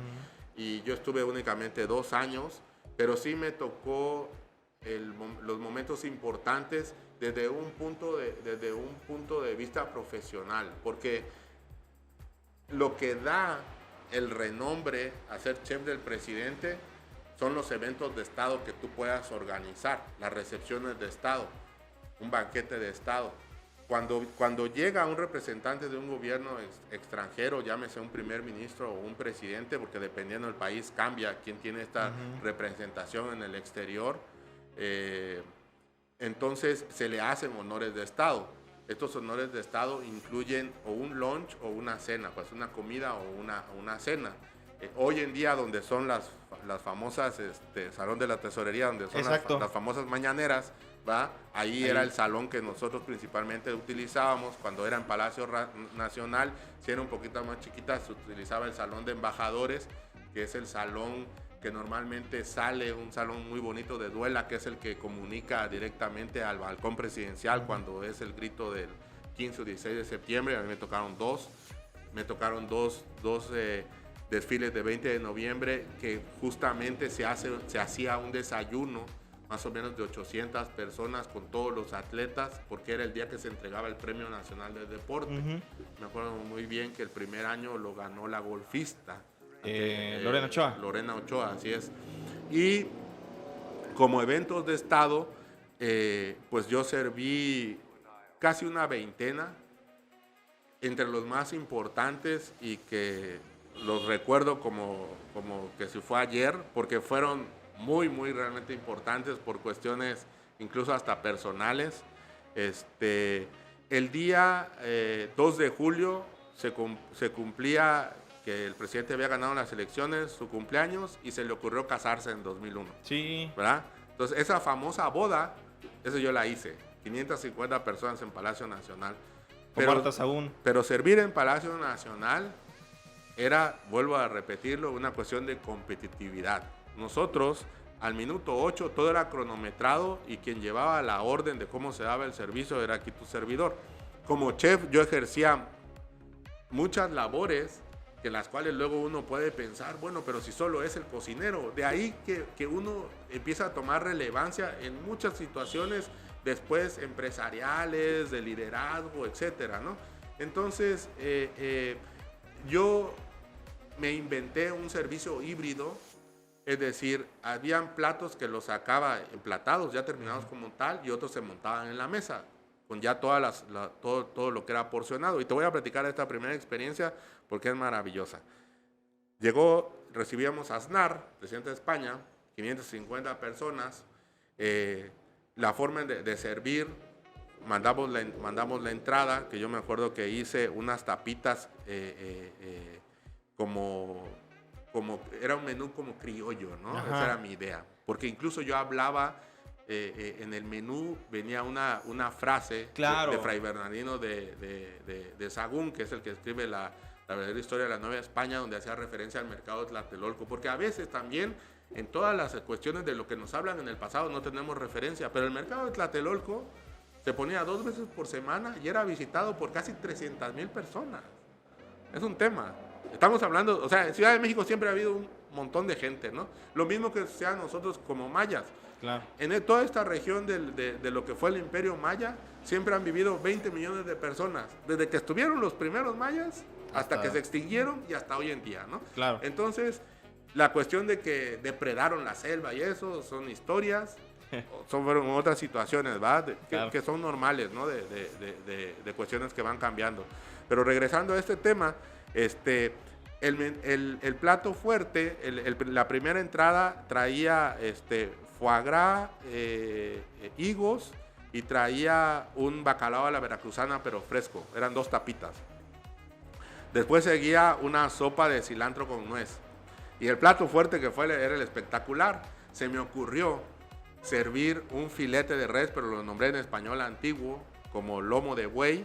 y yo estuve únicamente 2 años, pero sí me tocó los momentos importantes desde un punto de vista profesional, porque lo que da el renombre a ser chef del presidente son los eventos de Estado que tú puedas organizar, las recepciones de Estado, un banquete de Estado. Cuando llega un representante de un gobierno extranjero, llámese un primer ministro o un presidente, porque dependiendo del país cambia quién tiene esta representación en el exterior, entonces se le hacen honores de Estado. Estos honores de Estado incluyen o un lunch o una cena, pues una comida o una cena. Hoy en día, donde son las famosas Salón de la Tesorería, donde son las famosas mañaneras, ¿va? Ahí era el salón que nosotros principalmente utilizábamos cuando era en Palacio Nacional. Si era un poquito más chiquita, se utilizaba el Salón de Embajadores, que es el salón que normalmente sale, un salón muy bonito de duela, que es el que comunica directamente al balcón presidencial cuando es el grito 15 o 16 de septiembre, a mí me tocaron dos desfiles de 20 de noviembre que justamente se hacía un desayuno más o menos de 800 personas con todos los atletas, porque era el día que se entregaba el Premio Nacional del Deporte. Me acuerdo muy bien que el primer año lo ganó la golfista. Lorena Ochoa. Lorena Ochoa, así es. Y como eventos de estado, pues yo serví casi una veintena, entre los más importantes y que los recuerdo como que si fue ayer, porque fueron muy realmente importantes por cuestiones incluso hasta personales. El día 2 de julio se cumplía que el presidente había ganado las elecciones, su cumpleaños, y se le ocurrió casarse en 2001. Sí. ¿Verdad? Entonces, esa famosa boda, eso yo la hice. 550 personas en Palacio Nacional. Pero servir en Palacio Nacional era, vuelvo a repetirlo, una cuestión de competitividad. Nosotros, al minuto 8, todo era cronometrado y quien llevaba la orden de cómo se daba el servicio era aquí tu servidor. Como chef, yo ejercía muchas labores que las cuales luego uno puede pensar, bueno, pero si solo es el cocinero. De ahí que uno empieza a tomar relevancia en muchas situaciones después empresariales, de liderazgo, etcétera, ¿no? Entonces, yo me inventé un servicio híbrido, es decir, habían platos que los sacaba emplatados, ya terminados como tal, y otros se montaban en la mesa, con ya todo lo que era porcionado. Y te voy a platicar esta primera experiencia porque es maravillosa. Recibíamos a Aznar, presidente de España, 550 personas, la forma de servir, mandamos la entrada, que yo me acuerdo que hice unas tapitas como era un menú como criollo, ¿no? Ajá. Esa era mi idea, porque incluso yo hablaba, en el menú venía una frase, claro, de Fray Bernardino de Sahagún, que es el que escribe la verdadera historia de la Nueva España, donde hacía referencia al mercado de Tlatelolco, porque a veces también en todas las cuestiones de lo que nos hablan en el pasado no tenemos referencia, pero el mercado de Tlatelolco se ponía 2 veces por semana y era visitado por casi 300,000 personas. Es un tema. Estamos hablando, o sea, en Ciudad de México siempre ha habido un montón de gente, ¿no? Lo mismo que sea nosotros como mayas. Claro. En toda esta región de lo que fue el Imperio Maya, siempre han vivido 20 millones de personas, desde que estuvieron los primeros mayas hasta que se extinguieron y hasta hoy en día, ¿no? Claro. Entonces, la cuestión de que depredaron la selva y eso son historias, fueron otras situaciones, ¿verdad? Claro. Que son normales, ¿no? De cuestiones que van cambiando. Pero regresando a este tema, el plato fuerte, la primera entrada traía foie gras, higos, y traía un bacalao a la veracruzana, pero fresco. Eran 2 tapitas. Después seguía una sopa de cilantro con nuez. Y el plato fuerte que era el espectacular. Se me ocurrió servir un filete de res, pero lo nombré en español antiguo, como lomo de buey,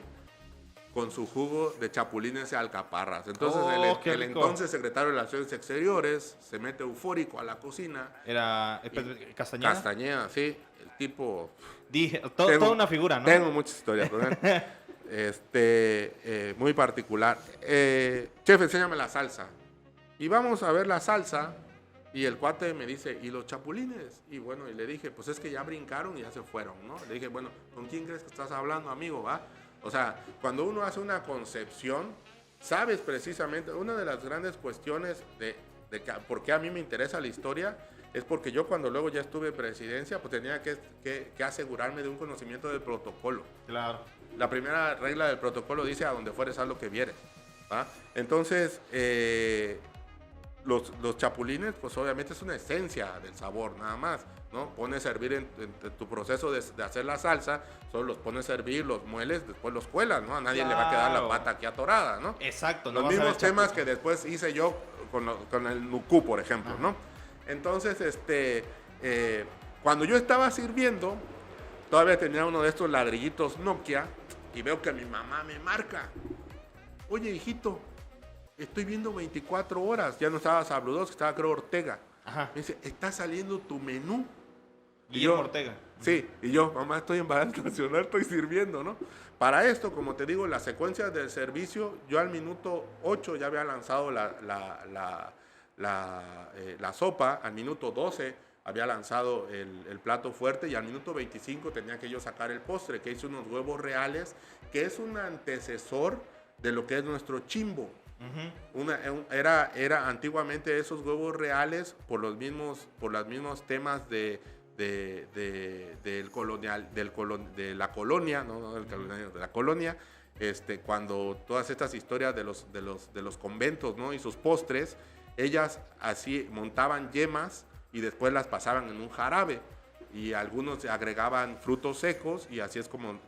con su jugo de chapulines y alcaparras. Entonces el entonces secretario de Relaciones Exteriores se mete eufórico a la cocina. Era Castañeda. Castañeda, sí. El tipo... Toda una figura, ¿no? Tengo muchas historias con él. Muy particular. Chef, enséñame la salsa. Y vamos a ver la salsa. Y el cuate me dice, ¿y los chapulines? Y bueno, y le dije, pues es que ya brincaron y ya se fueron, ¿no? Le dije, bueno, ¿con quién crees que estás hablando, amigo? ¿Va? O sea, cuando uno hace una concepción, sabes precisamente, una de las grandes cuestiones de por qué a mí me interesa la historia, es porque yo cuando luego ya estuve en presidencia, pues tenía que asegurarme de un conocimiento del protocolo. Claro. La primera regla del protocolo dice, a donde fueres, haz lo que vieres. ¿Va? Entonces, los chapulines, pues obviamente es una esencia del sabor, nada más, ¿no? Pones a servir en tu proceso de hacer la salsa, solo los pones a servir, los mueles, después los cuelas, ¿no? A nadie le va a quedar la pata aquí atorada, ¿no? Exacto. Los mismos temas que después hice yo con el nucú, por ejemplo, ¿no? Entonces, cuando yo estaba sirviendo, todavía tenía uno de estos ladrillitos Nokia y veo que mi mamá me marca. Oye, hijito, estoy viendo 24 horas. Ya no estaba Sabludowski, estaba creo Ortega. Ajá. Me dice, está saliendo tu menú. Guillermo Ortega. Sí, y yo, mamá, estoy en Balance Nacional, estoy sirviendo, ¿no? Para esto, como te digo, las secuencias del servicio, yo al minuto 8 ya había lanzado la sopa, al minuto 12 había lanzado el plato fuerte y al minuto 25 tenía que yo sacar el postre, que hice unos huevos reales, que es un antecesor de lo que es nuestro chimbo. Era antiguamente esos huevos reales por los mismos temas de la colonia, de la colonia, cuando todas estas historias de los conventos, ¿no? Y sus postres, ellas así montaban yemas y después las pasaban en un jarabe y algunos agregaban frutos secos y así es como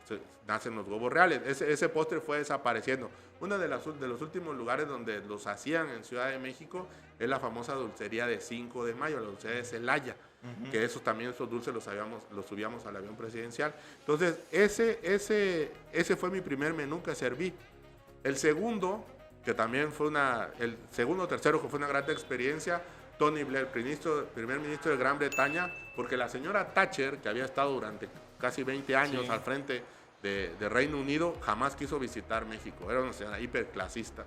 nacen los huevos reales. Ese postre fue desapareciendo. Uno de los últimos lugares donde los hacían en Ciudad de México es la famosa dulcería de 5 de Mayo, la dulcería de Celaya, que esos dulces los subíamos al avión presidencial. Entonces, ese fue mi primer menú que serví. El segundo, que también fue el segundo o tercero, que fue una gran experiencia, Tony Blair, primer ministro de Gran Bretaña, porque la señora Thatcher, que había estado durante casi 20 años al frente de Reino Unido, jamás quiso visitar México. Era una señora hiperclasista.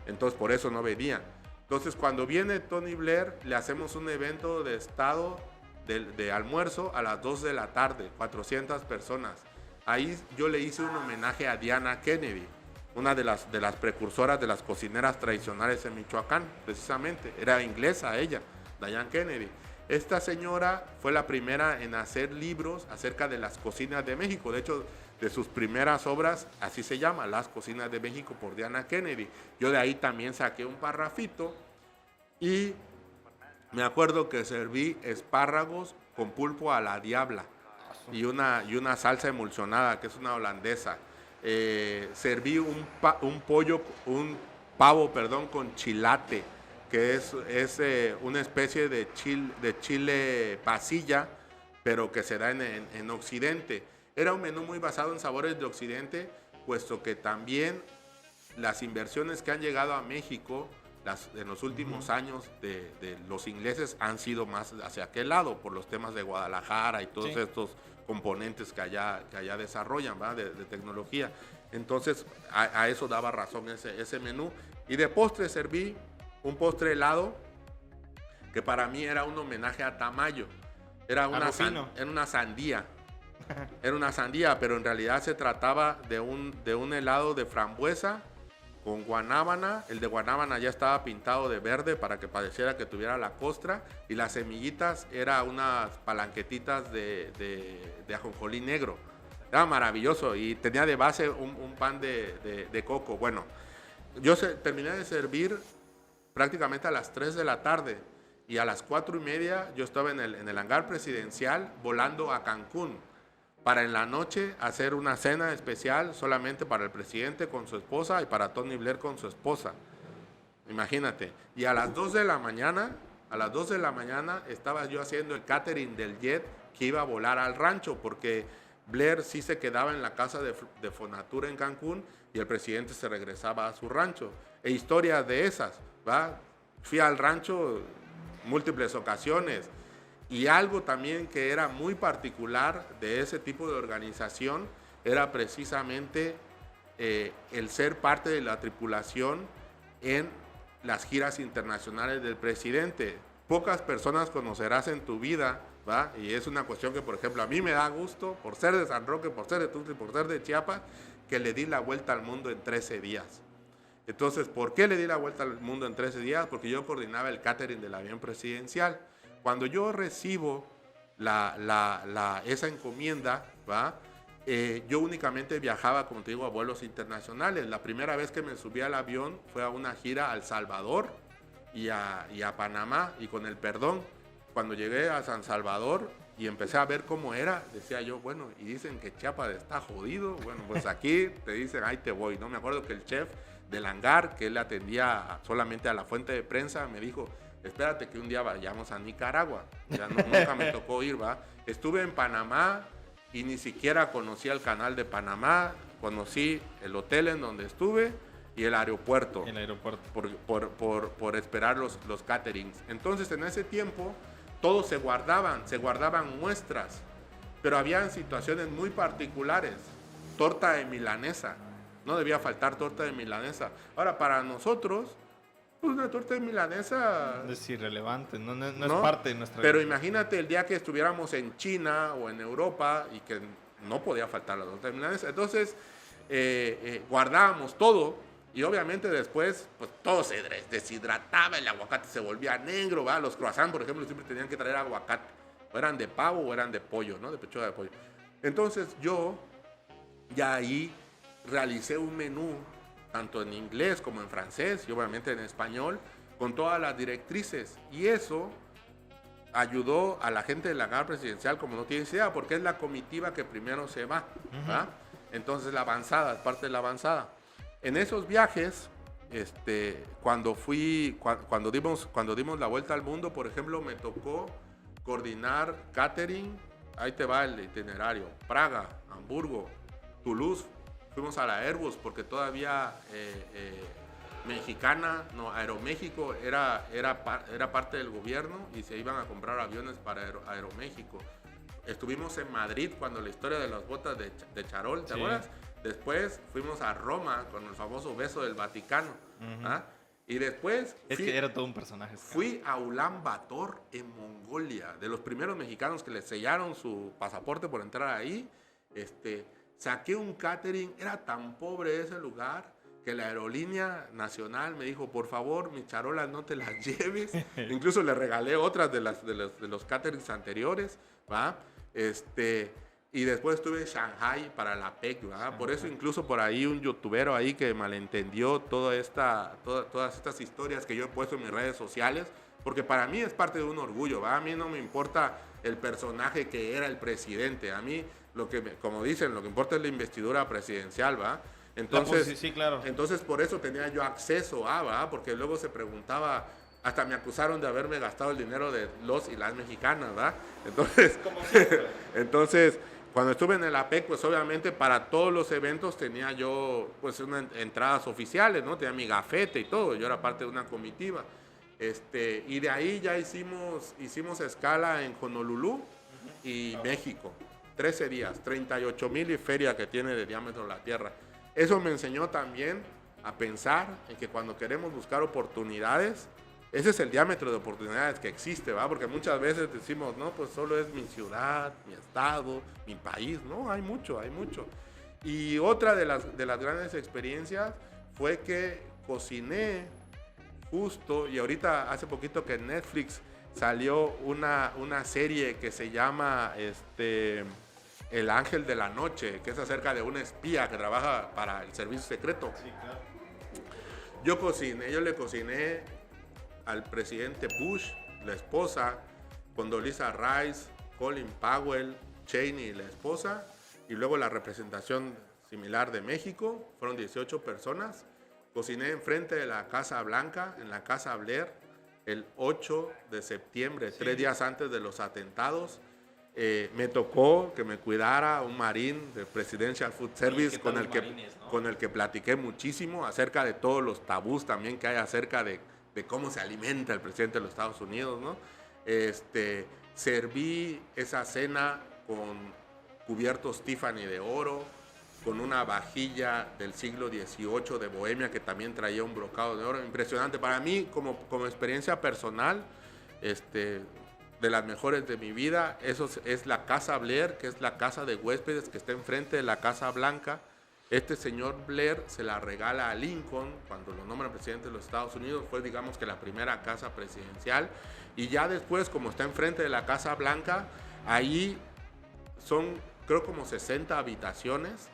Entonces, por eso no venía. Entonces, cuando viene Tony Blair, le hacemos un evento de estado de almuerzo a las 2 de la tarde, 400 personas. Ahí yo le hice un homenaje a Diana Kennedy, una de las precursoras de las cocineras tradicionales en Michoacán, precisamente. Era inglesa ella, Diane Kennedy. Esta señora fue la primera en hacer libros acerca de las cocinas de México. De hecho, de sus primeras obras, así se llama, Las Cocinas de México por Diana Kennedy. Yo de ahí también saqué un parrafito y me acuerdo que serví espárragos con pulpo a la diabla y una salsa emulsionada, que es una holandesa. Serví un pavo con chilate, que es una especie de chile pasilla, pero que se da en Occidente. Era un menú muy basado en sabores de Occidente, puesto que también las inversiones que han llegado a México en los últimos años de los ingleses han sido más hacia aquel lado, por los temas de Guadalajara y todos estos componentes que allá desarrollan, ¿verdad? De tecnología. Entonces, a eso daba razón ese menú. Y de postre serví un postre helado que para mí era un homenaje a Tamayo. Era una sandía. Era una sandía, pero en realidad se trataba de un helado de frambuesa con guanábana. El de guanábana ya estaba pintado de verde para que pareciera que tuviera la costra, y las semillitas eran unas palanquetitas de ajonjolí negro. Era maravilloso y tenía de base un pan de coco. Bueno, yo terminé de servir prácticamente a las 3 de la tarde y a las 4:30 yo estaba en el hangar presidencial volando a Cancún para en la noche hacer una cena especial solamente para el presidente con su esposa y para Tony Blair con su esposa. Imagínate. Y a las 2 de la mañana estaba yo haciendo el catering del jet que iba a volar al rancho, porque Blair sí se quedaba en la casa de Fonatura en Cancún y el presidente se regresaba a su rancho. E historias de esas, ¿va? Fui al rancho múltiples ocasiones. Y algo también que era muy particular de ese tipo de organización era precisamente el ser parte de la tripulación en las giras internacionales del presidente. Pocas personas conocerás en tu vida, ¿va? Y es una cuestión que, por ejemplo, a mí me da gusto, por ser de San Roque, por ser de Tuxtla, por ser de Chiapas, que le di la vuelta al mundo en 13 días. Entonces, ¿por qué le di la vuelta al mundo en 13 días? Porque yo coordinaba el catering del avión presidencial. Cuando yo recibo esa encomienda, ¿va? Yo únicamente viajaba, como te digo, a vuelos internacionales. La primera vez que me subí al avión fue a una gira a El Salvador y a Panamá, y con el perdón, cuando llegué a San Salvador y empecé a ver cómo era, decía yo, bueno, y dicen que Chiapas está jodido, bueno, pues aquí te dicen, ahí te voy, ¿no? Me acuerdo que el chef del hangar, que él atendía solamente a la fuente de prensa, me dijo, espérate que un día vayamos a Nicaragua. Ya nunca me tocó ir, ¿va? Estuve en Panamá y ni siquiera conocí el canal de Panamá, conocí el hotel en donde estuve y el aeropuerto. El aeropuerto. Por esperar los caterings. Entonces, en ese tiempo, todos se guardaban muestras, pero habían situaciones muy particulares. Torta de milanesa, no debía faltar torta de milanesa. Ahora, para nosotros, pues una torta de milanesa es irrelevante, no es parte de nuestra Pero vida. imagínate el día que estuviéramos en China o en Europa y que no podía faltar la torta de milanesa. Entonces, guardábamos todo y obviamente después, pues todo se deshidrataba, el aguacate se volvía negro, ¿va? Los croissants, por ejemplo, siempre tenían que traer aguacate. O eran de pavo o eran de pollo, ¿no? De pechuga de pollo. Entonces yo ya ahí realicé un menú, tanto en inglés como en francés y obviamente en español, con todas las directrices. Y eso ayudó a la gente de la Garra Presidencial, como no tienes idea, porque es la comitiva que primero se va. ¿Va? Entonces la avanzada, es parte de la avanzada. En esos viajes, cuando dimos la vuelta al mundo, por ejemplo, me tocó coordinar catering. Ahí te va el itinerario: Praga, Hamburgo, Toulouse. Fuimos a la Airbus porque todavía Aeroméxico era parte del gobierno y se iban a comprar aviones para Aeroméxico. Estuvimos en Madrid cuando la historia de las botas de Charol, ¿te acuerdas? Después fuimos a Roma con el famoso beso del Vaticano. ¿Ah? Y después que era todo un personaje. Fui a Ulan Bator en Mongolia, de los primeros mexicanos que le sellaron su pasaporte por entrar ahí. Saqué un catering, era tan pobre ese lugar que la aerolínea nacional me dijo: por favor, mis charolas no te las lleves. Incluso le regalé otras de los caterings anteriores, ¿va? Y después estuve en Shanghai para la PEC, ¿verdad? Por eso incluso por ahí un youtubero ahí que malentendió todas estas historias que yo he puesto en mis redes sociales, porque para mí es parte de un orgullo, ¿verdad? A mí no me importa el personaje que era el presidente, a mí como dicen, lo que importa es la investidura presidencial, ¿verdad? Entonces, sí, claro. Entonces por eso tenía yo acceso a, ¿verdad? Porque luego se preguntaba, hasta me acusaron de haberme gastado el dinero de los y las mexicanas, ¿verdad? Entonces, cuando estuve en el APEC, pues obviamente para todos los eventos tenía yo pues unas entradas oficiales, ¿no? Tenía mi gafete y todo, yo era parte de una comitiva. Y de ahí ya hicimos escala en Honolulu y México. 13 días, 38,000 y feria que tiene de diámetro la Tierra. Eso me enseñó también a pensar en que cuando queremos buscar oportunidades, ese es el diámetro de oportunidades que existe, ¿va? Porque muchas veces decimos, no, pues solo es mi ciudad, mi estado, mi país. No, hay mucho. Y otra de las grandes experiencias fue que cociné justo, y ahorita hace poquito que en Netflix salió una serie que se llama El Ángel de la Noche, que es acerca de una espía que trabaja para el servicio secreto. Sí, claro. Yo le cociné al presidente Bush, la esposa, Condoleezza Rice, Colin Powell, Cheney, la esposa, y luego la representación similar de México, fueron 18 personas. Cociné enfrente de la Casa Blanca, en la Casa Blair, el 8 de septiembre, 3 días antes de los atentados. Me tocó que me cuidara un marín del Presidential Food Service con el que platiqué muchísimo acerca de todos los tabús también que hay acerca de cómo se alimenta el presidente de los Estados Unidos, ¿no? Serví esa cena con cubiertos Tiffany de oro, con una vajilla del siglo XVIII de Bohemia que también traía un brocado de oro. Impresionante. Para mí, como experiencia personal, de las mejores de mi vida, eso es la Casa Blair, que es la casa de huéspedes que está enfrente de la Casa Blanca. Este señor Blair se la regala a Lincoln cuando lo nombra presidente de los Estados Unidos. Fue, digamos, que la primera casa presidencial. Y ya después, como está enfrente de la Casa Blanca, ahí son, creo, como 60 habitaciones.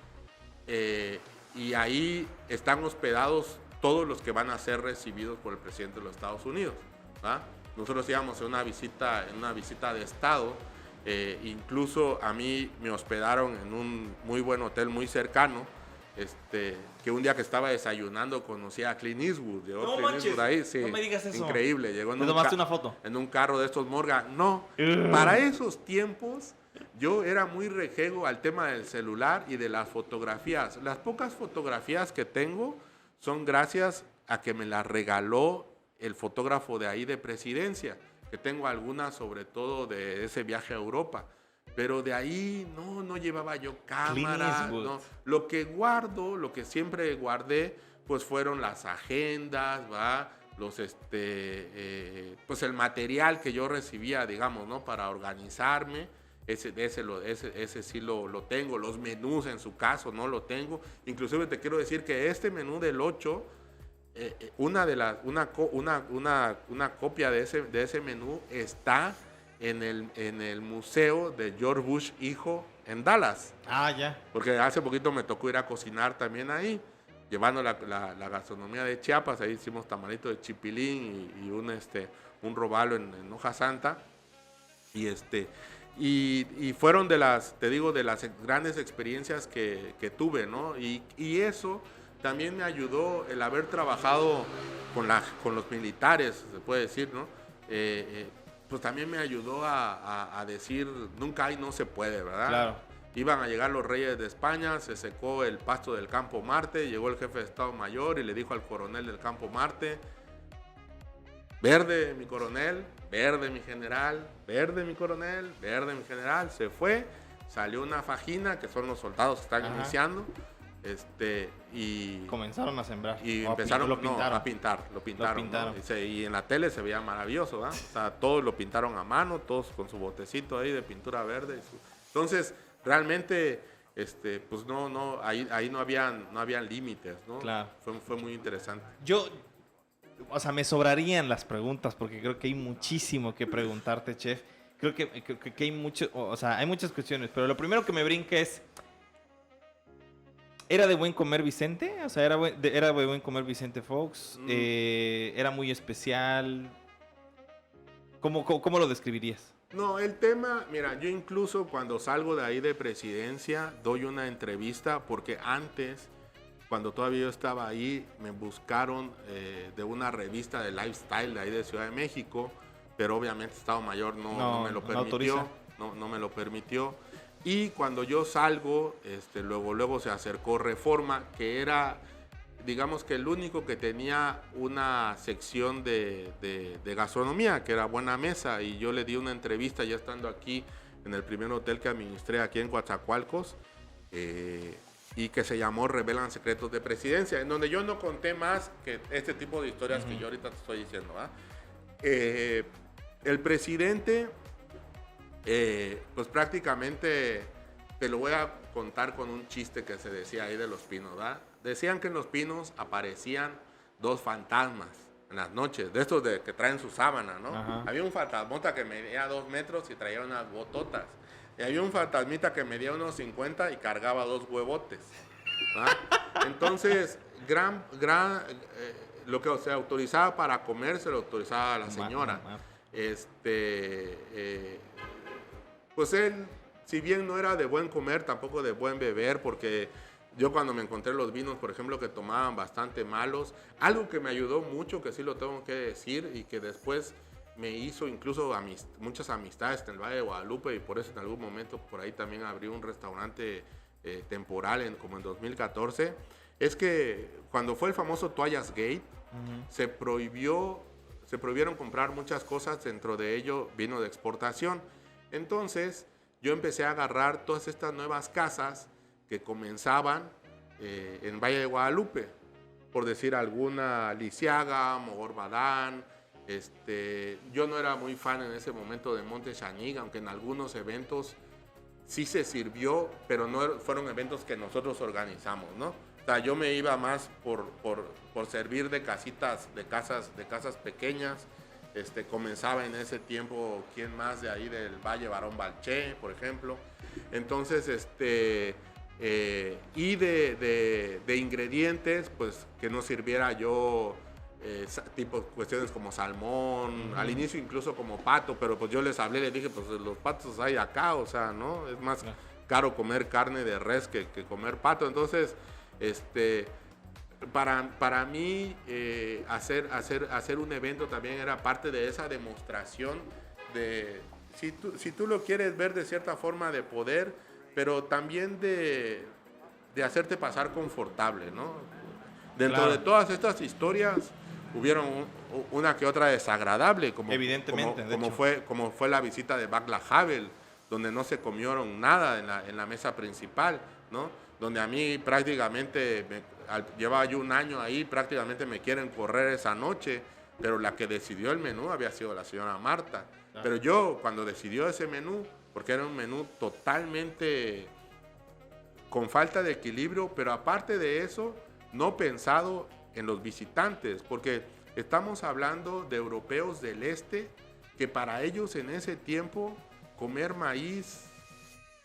Y ahí están hospedados todos los que van a ser recibidos por el presidente de los Estados Unidos, ¿va? Nosotros íbamos en una visita de Estado. Incluso a mí me hospedaron en un muy buen hotel muy cercano. Que un día que estaba desayunando conocí a Clint Eastwood. Llegó no Clint manches, Eastwood ahí, sí, no me digas eso. Increíble. Llegó ¿Te tomaste una foto? En un carro de estos Morgan. No, para esos tiempos yo era muy rejego al tema del celular y de las fotografías. Las pocas fotografías que tengo son gracias a que me las regaló el fotógrafo de ahí de Presidencia. que tengo algunas sobre todo de ese viaje a Europa. Pero de ahí no llevaba yo cámara. No. Lo que siempre guardé, pues fueron las agendas, ¿va? Pues el material que yo recibía, digamos, ¿no? Para organizarme. Ese sí lo tengo. Los menús en su caso no lo tengo. Inclusive te quiero decir que este menú del 8, una copia de ese menú está en el museo de George Bush hijo en Dallas. Ah, ya. Porque hace poquito me tocó ir a cocinar también ahí, llevando la gastronomía de Chiapas. Ahí hicimos tamalito de chipilín y un robalo en hoja santa. Y fueron de las grandes experiencias que tuve, ¿no? Y eso también me ayudó el haber trabajado con los militares, se puede decir, ¿no? Pues también me ayudó a decir, nunca hay no se puede, ¿verdad? Claro. Iban a llegar los reyes de España, se secó el pasto del Campo Marte, llegó el jefe de Estado Mayor y le dijo al coronel del Campo Marte: verde mi coronel, verde mi general, verde mi coronel, verde mi general. Se fue, salió una fajina, que son los soldados que están iniciando, y comenzaron a sembrar. Y empezaron a pintar, lo pintaron. ¿No? Y en la tele se veía maravilloso, ¿verdad? O sea, todos lo pintaron a mano, todos con su botecito ahí de pintura verde. Entonces, realmente, pues ahí no habían límites, ¿no? Claro. Fue muy interesante. O sea, me sobrarían las preguntas porque creo que hay muchísimo que preguntarte, chef. Creo que hay mucho, o sea, hay muchas cuestiones, pero lo primero que me brinca es, ¿era de buen comer Vicente? O sea, ¿era de buen comer Vicente Fox? ¿Era muy especial? ¿Cómo lo describirías? No, el tema, mira, yo incluso cuando salgo de ahí de presidencia, doy una entrevista porque antes, cuando todavía yo estaba ahí, me buscaron de una revista de lifestyle de ahí de Ciudad de México, pero obviamente Estado Mayor no me lo permitió. No me lo permitió. Y cuando yo salgo, luego se acercó Reforma, que era, digamos que el único que tenía una sección de gastronomía, que era Buena Mesa, y yo le di una entrevista ya estando aquí en el primer hotel que administré aquí en Coatzacoalcos, y que se llamó Revelan Secretos de Presidencia, en donde yo no conté más que este tipo de historias que yo ahorita te estoy diciendo. El presidente, pues prácticamente, te lo voy a contar con un chiste que se decía ahí de Los Pinos, ¿verdad? Decían que en Los Pinos aparecían dos fantasmas en las noches, de estos que traen su sábana, ¿no? Ajá. Había un fantasmota que medía 2 metros y traía unas bototas. Y había un fantasmita que medía unos 50 y cargaba 2 huevotes, ¿verdad? Entonces, lo que se autorizaba para comer se lo autorizaba a la señora. Pues él, si bien no era de buen comer, tampoco de buen beber, porque yo cuando me encontré los vinos, por ejemplo, que tomaban bastante malos, algo que me ayudó mucho, que sí lo tengo que decir, y que después me hizo incluso muchas amistades en el Valle de Guadalupe, y por eso en algún momento por ahí también abrí un restaurante temporal como en 2014, es que cuando fue el famoso Toallas Gate, se prohibieron comprar muchas cosas, dentro de ello vino de exportación. Entonces yo empecé a agarrar todas estas nuevas casas que comenzaban en Valle de Guadalupe, por decir alguna, Lisiaga, Mogor Badán. Yo no era muy fan en ese momento de Monte Xañiga, aunque en algunos eventos sí se sirvió, pero no fueron eventos que nosotros organizamos, ¿no? O sea, yo me iba más por servir de casas pequeñas. Comenzaba en ese tiempo, ¿quién más de ahí del Valle? Barón Balché, por ejemplo. Entonces, y de ingredientes, pues que no sirviera yo tipo cuestiones como salmón, al inicio incluso como pato, pero pues yo les hablé, les dije, pues los patos hay acá, o sea, ¿no? Es más caro comer carne de res que comer pato. Entonces, para mí hacer un evento también era parte de esa demostración de, si tú lo quieres ver, de cierta forma de poder, pero también de hacerte pasar confortable, ¿no? Dentro de todas estas historias, hubieron una que otra desagradable, como, Evidentemente, como fue la visita de Václav Havel, donde no se comieron nada en la mesa principal, ¿no? Donde a mí prácticamente, llevaba yo un año ahí, prácticamente me quieren correr esa noche, pero la que decidió el menú había sido la señora Marta. Claro. Pero yo, cuando decidió ese menú, porque era un menú totalmente con falta de equilibrio, pero aparte de eso, no pensado en los visitantes, porque estamos hablando de europeos del este, que para ellos en ese tiempo comer maíz,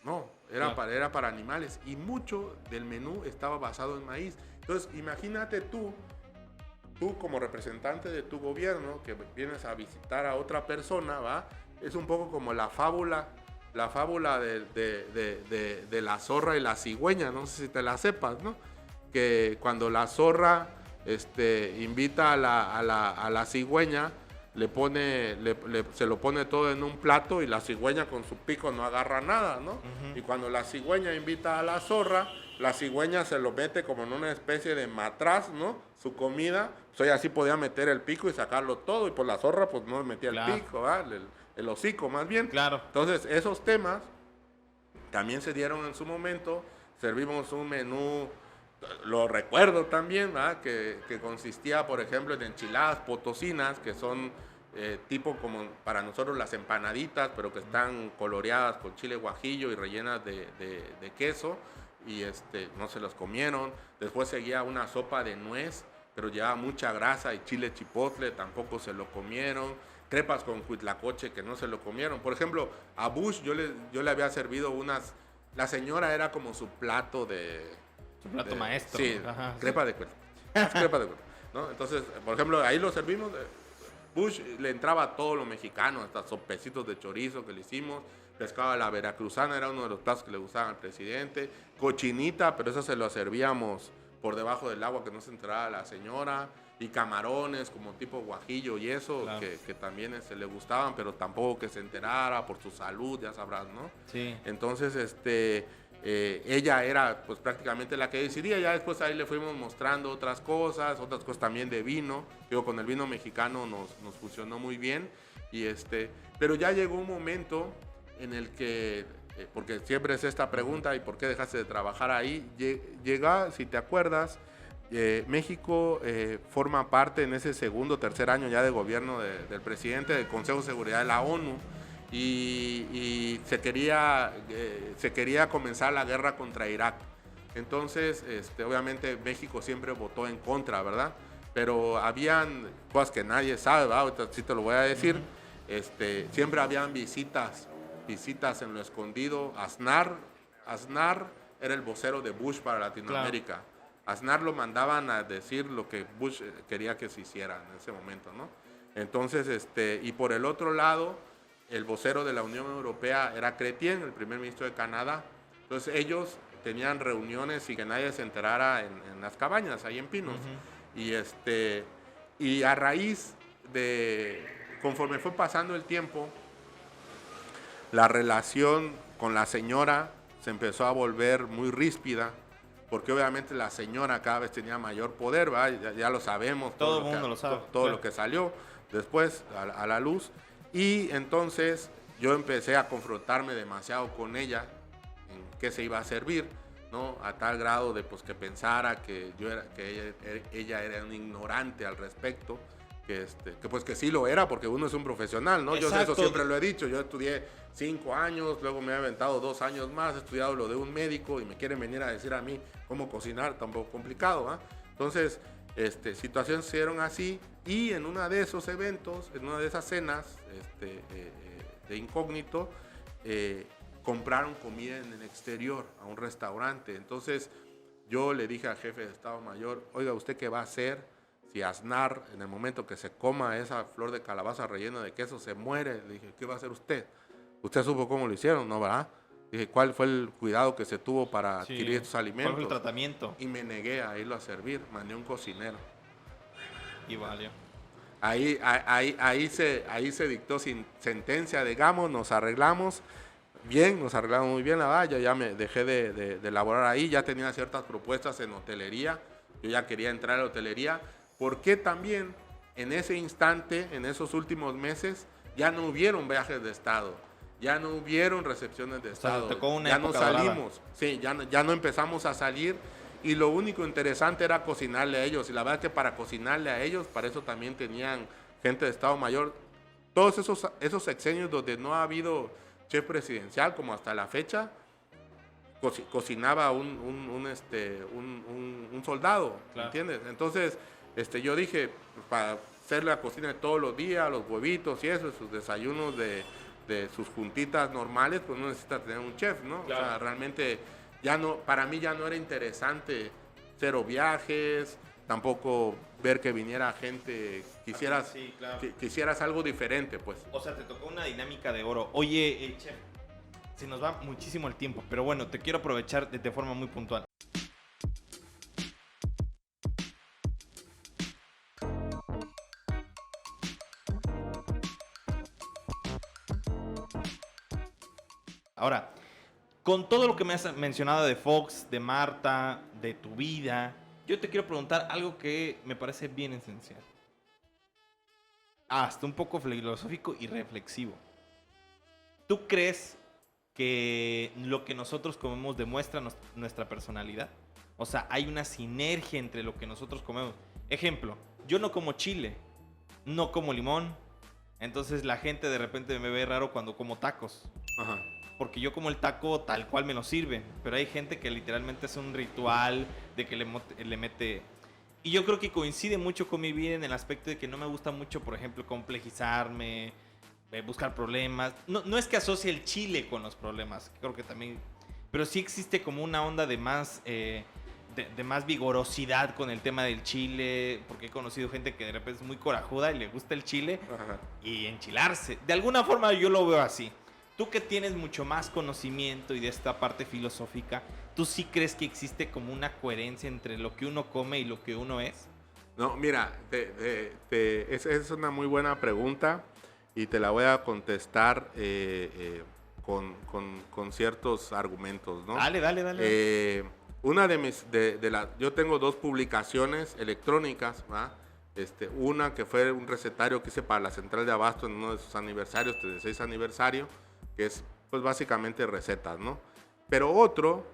no, era para animales, y mucho del menú estaba basado en maíz. Entonces, imagínate tú como representante de tu gobierno, que vienes a visitar a otra persona, ¿va? Es un poco como la fábula de la zorra y la cigüeña, no sé si te la sepas, ¿no? Que cuando la zorra invita a la cigüeña, se lo pone todo en un plato y la cigüeña con su pico no agarra nada, ¿no? Uh-huh. Y cuando la cigüeña invita a la zorra, la cigüeña se lo mete como en una especie de matraz, ¿no? Su comida, pues ella así podía meter el pico y sacarlo todo, y por la zorra pues no metía el pico, el hocico más bien. Claro. Entonces esos temas también se dieron en su momento. Servimos un menú, lo recuerdo también, ¿verdad? Que consistía, por ejemplo, en enchiladas potosinas, que son tipo como para nosotros las empanaditas, pero que están coloreadas con chile guajillo y rellenas de queso, y no se los comieron. Después seguía una sopa de nuez, pero llevaba mucha grasa, y chile chipotle, tampoco se lo comieron. Crepas con huitlacoche, que no se lo comieron. Por ejemplo, a Bush yo le había servido unas, la señora era como su plato su plato maestro. Sí, ajá, crepa de cuerpo. Crepa de cuerpo, ¿no? Entonces, por ejemplo, ahí lo servimos. Bush le entraba todo lo mexicano, hasta sopecitos de chorizo que le hicimos. Pescado a la veracruzana era uno de los platos que le gustaban al presidente. Cochinita, pero eso se lo servíamos por debajo del agua, que no se enterara la señora. Y camarones como tipo guajillo y eso, claro, que también se le gustaban, pero tampoco que se enterara por su salud, ya sabrás, ¿no? Sí. Entonces, ella era pues prácticamente la que decidía. Ya después ahí le fuimos mostrando otras cosas también de vino. Digo, con el vino mexicano nos funcionó muy bien. Pero ya llegó un momento en el que, porque siempre es esta pregunta, ¿y por qué dejaste de trabajar ahí? Llega, si te acuerdas, México forma parte en ese segundo o tercer año ya de gobierno del presidente del Consejo de Seguridad de la ONU, y se quería comenzar la guerra contra Irak. Entonces, obviamente México siempre votó en contra, ¿verdad? Pero habían cosas que nadie sabe, ¿verdad? Ahorita sí te lo voy a decir. Siempre habían visitas en lo escondido. Aznar era el vocero de Bush para Latinoamérica. Claro. Aznar lo mandaban a decir lo que Bush quería que se hiciera en ese momento, ¿no? Entonces, y por el otro lado, el vocero de la Unión Europea era Chrétien, el primer ministro de Canadá. Entonces ellos tenían reuniones y que nadie se enterara en las cabañas, ahí en Pinos. Uh-huh. Y a raíz de, conforme fue pasando el tiempo, la relación con la señora se empezó a volver muy ríspida, porque obviamente la señora cada vez tenía mayor poder, ¿verdad? Ya lo sabemos. Todo el mundo lo sabe. Todo lo que salió después a la luz. Y entonces yo empecé a confrontarme demasiado con ella en qué se iba a servir, ¿no? A tal grado de pues que pensara que ella era un ignorante al respecto, que pues que sí lo era, porque uno es un profesional, ¿no? Exacto. Yo eso siempre lo he dicho. Yo estudié 5 años, luego me he aventado 2 años más, he estudiado lo de un médico, y me quieren venir a decir a mí cómo cocinar, tampoco complicado, ¿eh? Entonces, situaciones se dieron así, y en uno de esos eventos, en una de esas cenas de incógnito, compraron comida en el exterior a un restaurante. Entonces yo le dije al jefe de Estado Mayor: oiga, ¿usted qué va a hacer si Aznar, en el momento que se coma esa flor de calabaza rellena de queso, se muere? Le dije: ¿qué va a hacer usted? Usted supo cómo lo hicieron, ¿no, verdad? Dije: ¿cuál fue el cuidado que se tuvo para adquirir estos alimentos? ¿Cuál fue el tratamiento? Y me negué a irlo a servir, mandé un cocinero. Y valió. Ahí se dictó sin sentencia, digamos, nos arreglamos muy bien, la verdad. Yo ya me dejé de laborar ahí, ya tenía ciertas propuestas en hotelería, yo ya quería entrar a la hotelería. ¿Por qué también? en ese instante, en esos últimos meses, ya no hubieron viajes de Estado, ya no hubieron recepciones de Estado, ya no salimos, sí, ya no empezamos a salir, y lo único interesante era cocinarle a ellos, y la verdad que para cocinarle a ellos, para eso también tenían gente de Estado Mayor. Todos esos sexenios donde no ha habido chef presidencial, como hasta la fecha, cocinaba un soldado, claro. ¿Entiendes? Entonces, yo dije, para hacer la cocina de todos los días, los huevitos y eso, sus desayunos de sus juntitas normales, pues no necesita tener un chef, ¿no? Claro. O sea, realmente para mí ya no era interesante cero viajes, tampoco ver que viniera gente, quisieras algo diferente, pues. O sea, te tocó una dinámica de oro. Oye, chef, se nos va muchísimo el tiempo, pero bueno, te quiero aprovechar de forma muy puntual. Ahora, con todo lo que me has mencionado de Fox, de Marta, de tu vida, yo te quiero preguntar algo que me parece bien esencial. Hasta un poco filosófico y reflexivo. ¿Tú crees que lo que nosotros comemos demuestra nuestra personalidad? O sea, hay una sinergia entre lo que nosotros comemos. Ejemplo, yo no como chile, no como limón, entonces la gente de repente me ve raro cuando como tacos. Ajá. Porque yo como el taco tal cual me lo sirven, pero hay gente que literalmente es un ritual de que le mete... Y yo creo que coincide mucho con mi vida en el aspecto de que no me gusta mucho, por ejemplo, complejizarme, buscar problemas. No es que asocie el chile con los problemas, creo que también... Pero sí existe como una onda de más vigorosidad con el tema del chile, porque he conocido gente que de repente es muy corajuda y le gusta el chile. Ajá. Y enchilarse. De alguna forma yo lo veo así. Tú que tienes mucho más conocimiento y de esta parte filosófica, ¿tú sí crees que existe como una coherencia entre lo que uno come y lo que uno es? No, mira, es una muy buena pregunta y te la voy a contestar con ciertos argumentos, ¿no? Dale. Una yo tengo 2 publicaciones electrónicas, ¿va? Una que fue un recetario que hice para la Central de Abasto en uno de sus aniversarios, 36 aniversario, que es pues básicamente recetas, ¿no? Pero otro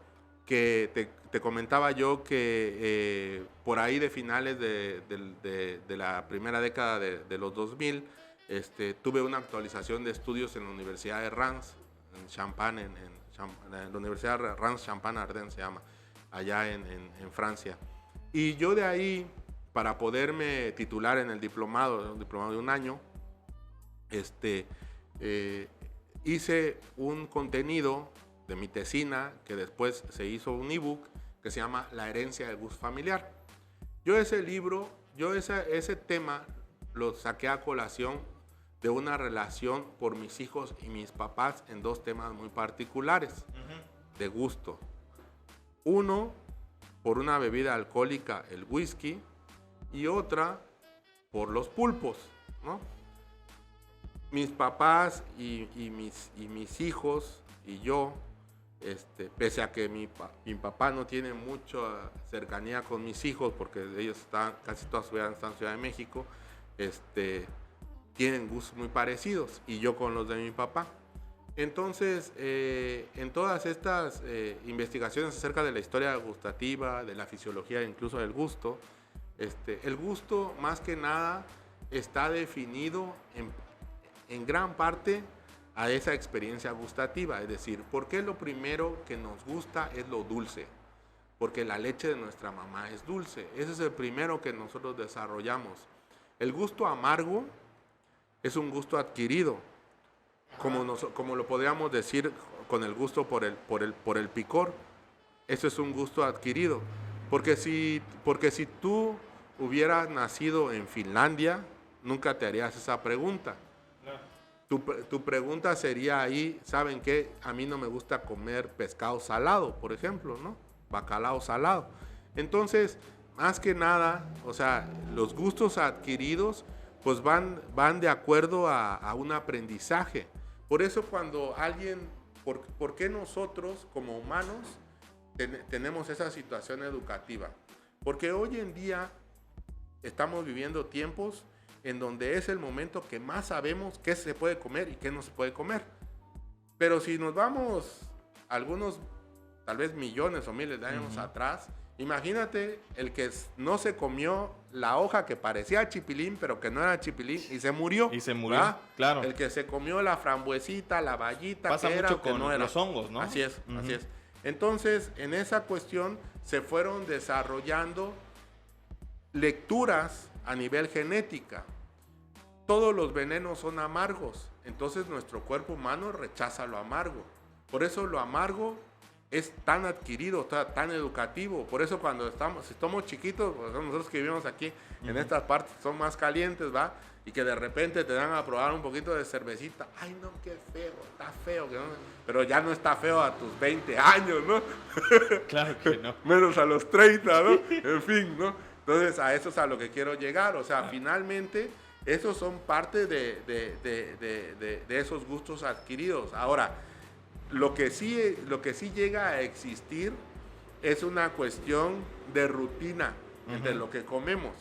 que te comentaba yo que por ahí de finales de la primera década de los 2000, tuve una actualización de estudios en la Universidad de Reims, en Champagne, en la Universidad de Reims Champagne-Ardenne se llama, allá en Francia. Y yo de ahí, para poderme titular en el diplomado, un diplomado de un año, hice un contenido de mi tesina que después se hizo un ebook que se llama La herencia del gusto familiar. Yo ese tema lo saqué a colación de una relación por mis hijos y mis papás en 2 temas muy particulares de gusto. Uno, por una bebida alcohólica, el whisky, y otra, por los pulpos, ¿no? Mis papás y mis hijos y yo, pese a que mi papá no tiene mucha cercanía con mis hijos, porque ellos casi toda su vida están en Ciudad de México, tienen gustos muy parecidos, y yo con los de mi papá. Entonces, en todas estas investigaciones acerca de la historia gustativa, de la fisiología, incluso del gusto, el gusto más que nada está definido en gran parte a esa experiencia gustativa. Es decir, ¿por qué lo primero que nos gusta es lo dulce? Porque la leche de nuestra mamá es dulce. Ese es el primero que nosotros desarrollamos. El gusto amargo es un gusto adquirido, como lo podríamos decir con el gusto por el picor. Eso es un gusto adquirido. Porque si tú hubieras nacido en Finlandia, nunca te harías esa pregunta. Tu pregunta sería ahí, ¿saben qué? A mí no me gusta comer pescado salado, por ejemplo, ¿no? Bacalao salado. Entonces, más que nada, o sea, los gustos adquiridos pues van de acuerdo a un aprendizaje. Por eso cuando ¿por qué nosotros como humanos tenemos esa situación educativa? Porque hoy en día estamos viviendo tiempos en donde es el momento que más sabemos qué se puede comer y qué no se puede comer. Pero si nos vamos algunos, tal vez millones o miles de años atrás, imagínate el que no se comió la hoja que parecía chipilín, pero que no era chipilín y se murió. Y se murió, ¿verdad? claro. El que se comió la frambuesita, la bayita, Pasa que era mucho o que con no era. los hongos, ¿no? Así es, así es. Entonces, en esa cuestión se fueron desarrollando lecturas a nivel genética. Todos los venenos son amargos, entonces nuestro cuerpo humano rechaza lo amargo. Por eso lo amargo es tan adquirido, tan educativo. Por eso cuando si estamos chiquitos, nosotros que vivimos aquí en estas partes son más calientes, ¿va? Y que de repente te dan a probar un poquito de cervecita. Ay, no, qué feo, está feo. Que no, pero ya no está feo a tus 20 años, ¿no? Claro que no. Menos a los 30, ¿no? En fin, ¿no? Entonces a eso es a lo que quiero llegar. O sea, finalmente, esos son parte de esos gustos adquiridos. Ahora, lo que sí llega a existir es una cuestión de rutina entre lo que comemos.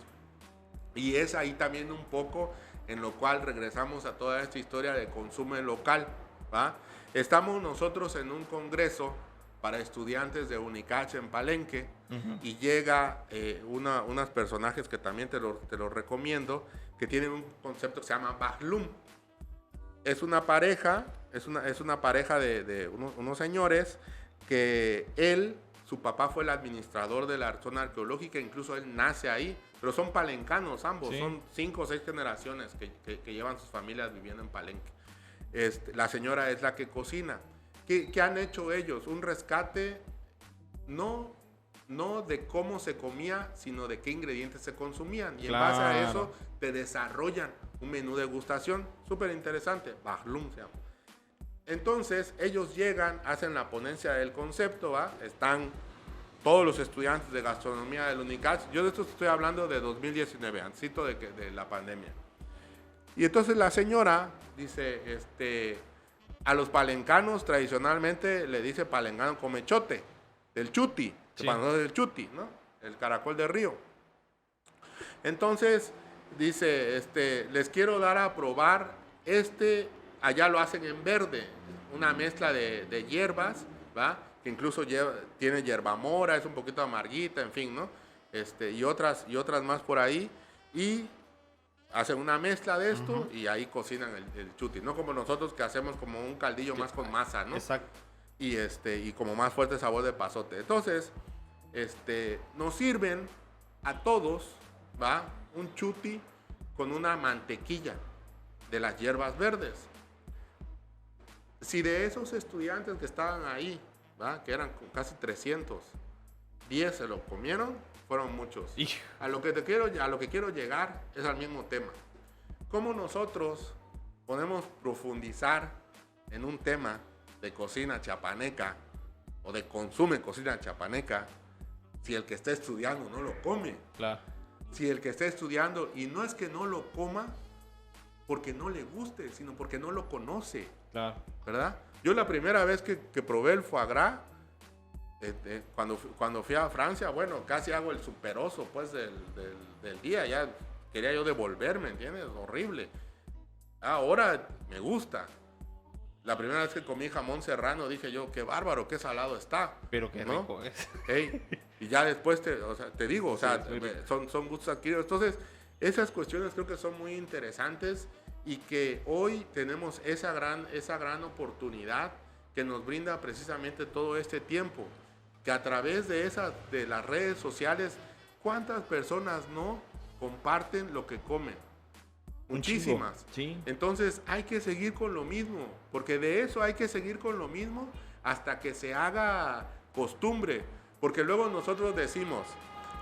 Y es ahí también un poco en lo cual regresamos a toda esta historia de consumo local, ¿va? Estamos nosotros en un congreso para estudiantes de Unicach en Palenque y llega unos personajes que también te los recomiendo, que tienen un concepto que se llama Bajlum. Es una pareja, es una pareja de unos señores que su papá fue el administrador de la zona arqueológica, incluso él nace ahí, pero son palencanos ambos, sí. Son 5 o 6 generaciones que llevan sus familias viviendo en Palenque. La señora es la que cocina. ¿Qué han hecho ellos? Un rescate no de cómo se comía, sino de qué ingredientes se consumían. Y en base a eso te desarrollan un menú de degustación súper interesante. Bajlum se llama. Entonces ellos llegan, hacen la ponencia del concepto, ¿va? Están todos los estudiantes de gastronomía del Unicach. Yo de esto estoy hablando de 2019, antesito de la pandemia. Y entonces la señora dice, a los palencanos tradicionalmente le dice palencano comechote, del chuti, sí. Para nosotros el chuti, ¿no? El caracol de río. Entonces dice, les quiero dar a probar allá lo hacen en verde, una mezcla de hierbas, ¿va? Que incluso tiene hierbamora, es un poquito amarguita, en fin, ¿no? Y otras más por ahí, y hacen una mezcla de esto y ahí cocinan el chuti, no como nosotros que hacemos como un caldillo más con masa, ¿no? Exacto. Y como más fuerte sabor de pasote. Entonces, nos sirven a todos, ¿va? Un chuti con una mantequilla de las hierbas verdes. Si de esos estudiantes que estaban ahí, ¿va? Que eran casi 300, 10 se lo comieron, fueron muchos. A lo que quiero llegar es al mismo tema. ¿Cómo nosotros podemos profundizar en un tema de cocina chiapaneca o de consumo en cocina chiapaneca si el que está estudiando no lo come? Claro. Si el que está estudiando, y no es que no lo coma porque no le guste, sino porque no lo conoce. Claro. ¿Verdad? Yo la primera vez que probé el foie gras, cuando fui a Francia, bueno, casi hago el superoso pues del día, ya quería yo devolverme, ¿entiendes? Horrible. Ahora me gusta. La primera vez que comí jamón serrano dije yo, qué bárbaro, qué salado está. Pero qué ¿no? rico es. Hey, y ya después te digo, o sea, sí, son gustos adquiridos. Entonces, esas cuestiones creo que son muy interesantes y que hoy tenemos esa gran oportunidad que nos brinda precisamente todo este tiempo. Que a través de las redes sociales, ¿cuántas personas no comparten lo que comen? Muchísimas. Sí. Entonces hay que seguir con lo mismo, porque de eso hay que seguir con lo mismo hasta que se haga costumbre, porque luego nosotros decimos,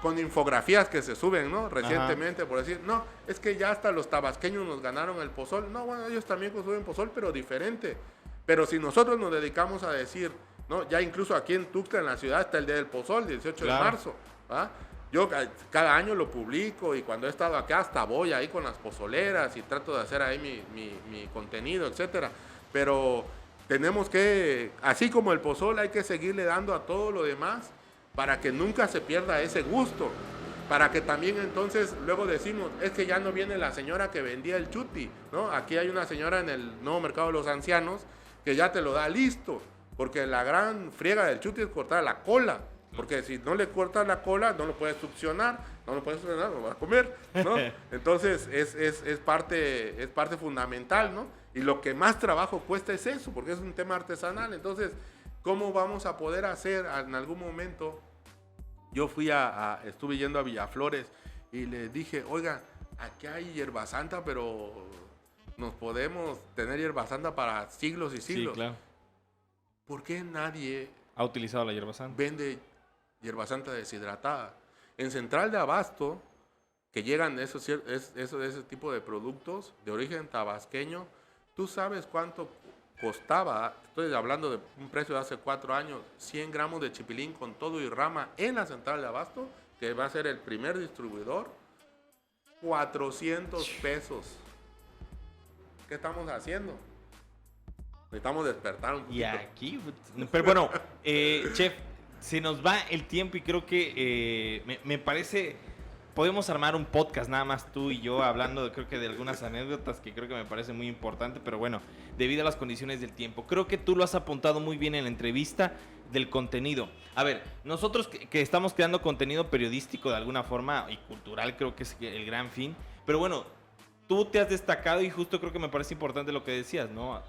con infografías que se suben, ¿no? Recientemente, por decir, no, es que ya hasta los tabasqueños nos ganaron el pozol. No, bueno, ellos también consumen pozol, pero diferente. Pero si nosotros nos dedicamos a decir, ¿no? Ya incluso aquí en Tuxtla, en la ciudad, está el Día del Pozol, 18 de marzo, ¿va? Yo cada año lo publico y cuando he estado acá hasta voy ahí con las pozoleras y trato de hacer ahí mi contenido, etcétera. Pero tenemos que, así como el pozol, hay que seguirle dando a todo lo demás para que nunca se pierda ese gusto. para que también entonces luego decimos, es que ya no viene la señora que vendía el chuti, ¿no? Aquí hay una señora en el nuevo mercado de los ancianos que ya te lo da listo, porque la gran friega del chuti es cortar la cola, porque si no le cortas la cola no lo puedes succionar, no lo vas a comer, ¿no? Entonces es parte fundamental, ¿no? Y lo que más trabajo cuesta es eso, porque es un tema artesanal. Entonces, ¿cómo vamos a poder hacer en algún momento? Yo estuve yendo a Villaflores y le dije, oiga, aquí hay hierba santa, pero nos podemos tener hierba santa para siglos y siglos. Sí, claro. ¿Por qué nadie ha utilizado la hierba santa? Vende hierba santa deshidratada. En Central de Abasto, que llegan ese tipo de productos de origen tabasqueño, ¿tú sabes cuánto costaba? Estoy hablando de un precio de hace 4 años, 100 gramos de chipilín con todo y rama en la Central de Abasto, que va a ser el primer distribuidor, 400 pesos. ¿Qué estamos haciendo? Necesitamos despertar un poquito. Y aquí, pero bueno, chef, se nos va el tiempo y creo que me parece, podemos armar un podcast nada más tú y yo hablando creo que de algunas anécdotas que creo que me parece muy importante, pero bueno, debido a las condiciones del tiempo. Creo que tú lo has apuntado muy bien en la entrevista del contenido. A ver, nosotros que estamos creando contenido periodístico de alguna forma y cultural, creo que es el gran fin, pero bueno, tú te has destacado y justo creo que me parece importante lo que decías, ¿no?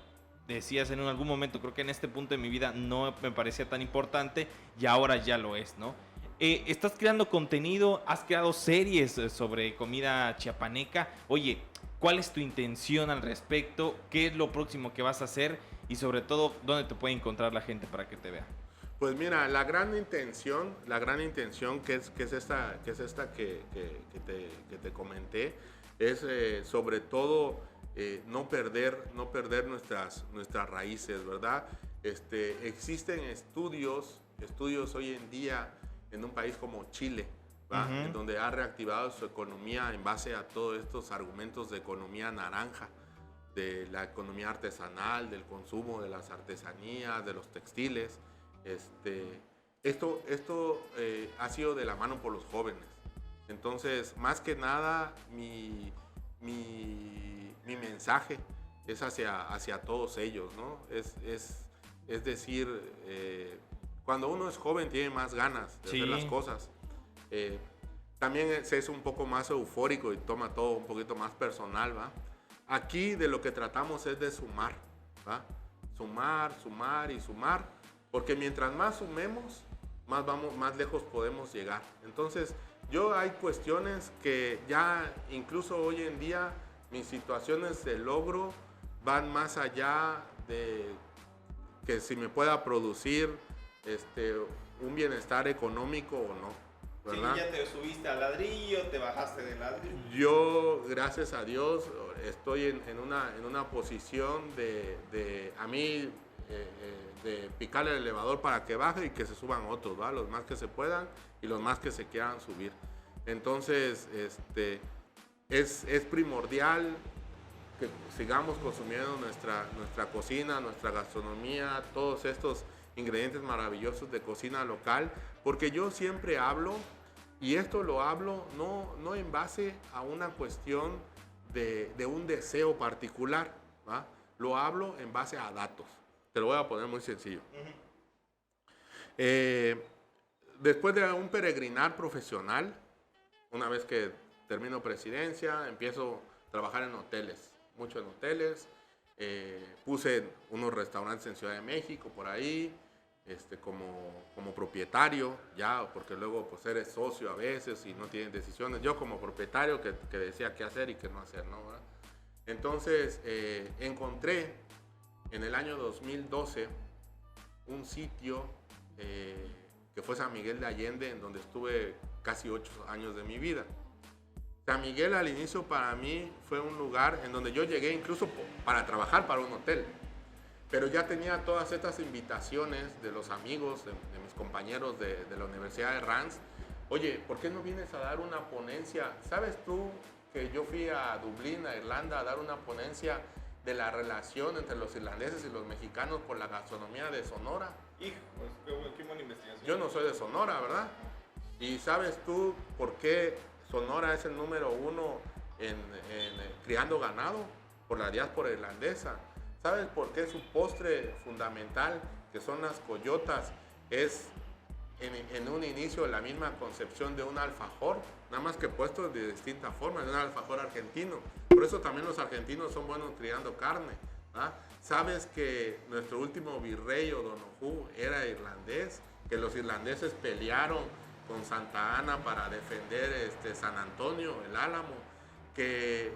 Decías en algún momento, creo que en este punto de mi vida no me parecía tan importante y ahora ya lo es, ¿no? Estás creando contenido, has creado series sobre comida chiapaneca. Oye, ¿cuál es tu intención al respecto? ¿Qué es lo próximo que vas a hacer? Y sobre todo, ¿dónde te puede encontrar la gente para que te vea? Pues mira, la gran intención que es esta que te comenté, es sobre todo no perder nuestras raíces, ¿verdad? Existen estudios hoy en día en un país como Chile, ¿va? En donde ha reactivado su economía en base a todos estos argumentos de economía naranja, de la economía artesanal, del consumo de las artesanías, de los textiles. Esto ha sido de la mano por los jóvenes. Entonces, más que nada, mi mensaje es hacia todos ellos, ¿no? Es decir, cuando uno es joven tiene más ganas de hacer las cosas. También es un poco más eufórico y toma todo un poquito más personal, ¿va? Aquí de lo que tratamos es de sumar, ¿va? Sumar y sumar, porque mientras más sumemos, más lejos podemos llegar. Entonces, hay cuestiones que ya incluso hoy en día mis situaciones de logro van más allá de que si me pueda producir un bienestar económico o no, ¿verdad? Sí, ya te subiste al ladrillo, te bajaste del ladrillo. Yo, gracias a Dios, estoy en una posición de picarle el elevador para que baje y que se suban otros, ¿va? Los más que se puedan y los más que se quieran subir. Entonces, es primordial que sigamos consumiendo nuestra cocina, nuestra gastronomía, todos estos ingredientes maravillosos de cocina local, porque yo siempre hablo, y esto lo hablo no en base a una cuestión de un deseo particular, ¿va? Lo hablo en base a datos. Te lo voy a poner muy sencillo. Después de un peregrinar profesional, una vez que termino presidencia, empiezo a trabajar en hoteles, mucho en hoteles. Puse unos restaurantes en Ciudad de México, por ahí, como propietario, ya, porque luego pues eres socio a veces y no tienes decisiones. Yo como propietario que decía qué hacer y qué no hacer, ¿no? ¿Verdad? Entonces, encontré en el año 2012 un sitio que fue San Miguel de Allende, en donde estuve casi 8 años de mi vida. San Miguel al inicio para mí fue un lugar en donde yo llegué incluso para trabajar para un hotel, pero ya tenía todas estas invitaciones de los amigos, de mis compañeros de la Universidad de Rans. Oye, ¿por qué no vienes a dar una ponencia? ¿Sabes tú que yo fui a Dublín, a Irlanda, a dar una ponencia de la relación entre los irlandeses y los mexicanos por la gastronomía de Sonora? Hijo, qué buena investigación. Yo no soy de Sonora, ¿verdad? ¿Y sabes tú por qué Sonora es el número 1 en criando ganado? Por la diáspora irlandesa. ¿Sabes por qué su postre fundamental, que son las coyotas, es en un inicio la misma concepción de un alfajor, nada más que puesto de distinta forma, de un alfajor argentino? Por eso también los argentinos son buenos criando carne. ¿Ah? ¿Sabes que nuestro último virrey O'Donoghue era irlandés? Que los irlandeses pelearon con Santa Ana para defender San Antonio, el Álamo. Que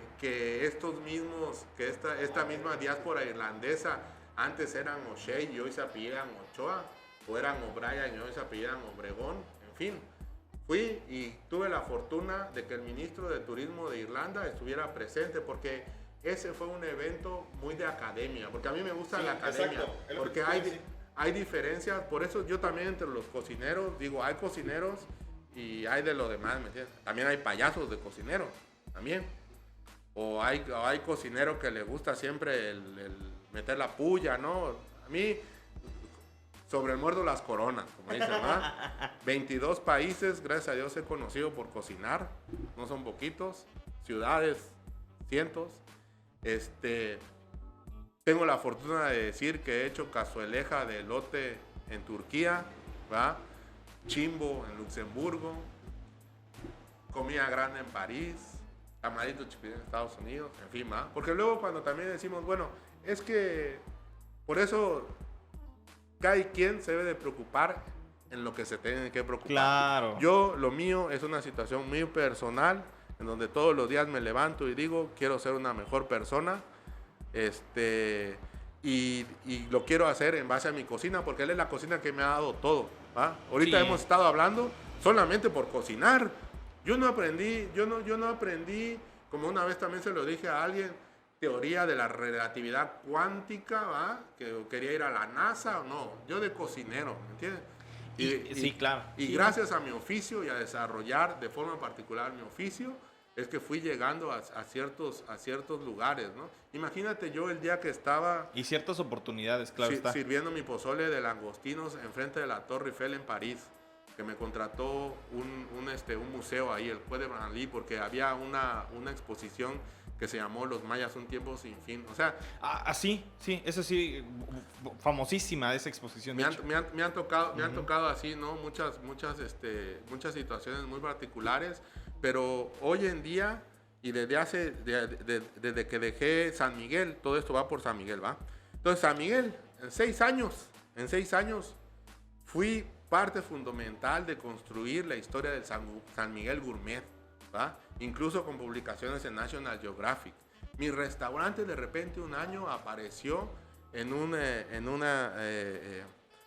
esta misma diáspora irlandesa antes eran O'Shea y hoy se apellidan Ochoa, o eran O'Brien y hoy se apellidan Obregón. En fin, fui y tuve la fortuna de que el ministro de Turismo de Irlanda estuviera presente, porque ese fue un evento muy de academia, porque a mí me gusta la academia, porque hay diferencias. Por eso yo también entre los cocineros, digo, hay cocineros y hay de lo demás, ¿me entiendes? También hay payasos de cocineros, también. O hay cocinero que le gusta siempre el meter la puya, ¿no? A mí, sobre el muerto las coronas, como dicen, ¿verdad? 22 países, gracias a Dios, he conocido por cocinar, no son poquitos, ciudades, cientos. Tengo la fortuna de decir que he hecho cazueleja de elote en Turquía, ¿verdad? Chimbo en Luxemburgo, comida grande en París, camarito chipilín en Estados Unidos, en fin, ¿verdad? Porque luego cuando también decimos, bueno, es que por eso cada quien se debe de preocupar en lo que se tiene que preocupar. Claro. Yo, lo mío es una situación muy personal, en donde todos los días me levanto y digo, quiero ser una mejor persona, y lo quiero hacer en base a mi cocina, porque él es la cocina que me ha dado todo, ¿va? Ahorita Sí. hemos estado hablando solamente por cocinar. Yo no aprendí, como una vez también se lo dije a alguien, teoría de la relatividad cuántica, ¿va? Que quería ir a la NASA o no, yo de cocinero, ¿me entiendes? Sí, claro. Y Sí. gracias a mi oficio y a desarrollar de forma particular mi oficio, es que fui llegando a ciertos lugares, ¿no? Imagínate yo el día que estaba Y ciertas oportunidades, claro está. sirviendo mi pozole de langostinos enfrente de la Torre Eiffel en París, que me contrató un museo ahí, el Quai de Branly, porque había una exposición que se llamó Los Mayas, un tiempo sin fin. O sea, Sí, esa sí, famosísima esa exposición. me han tocado así, ¿no? Muchas situaciones muy particulares, pero hoy en día, y desde que dejé San Miguel, todo esto va por San Miguel, ¿va? Entonces, San Miguel, en 6 años, fui parte fundamental de construir la historia del San Miguel Gourmet, ¿va? Incluso con publicaciones en National Geographic. Mi restaurante de repente un año apareció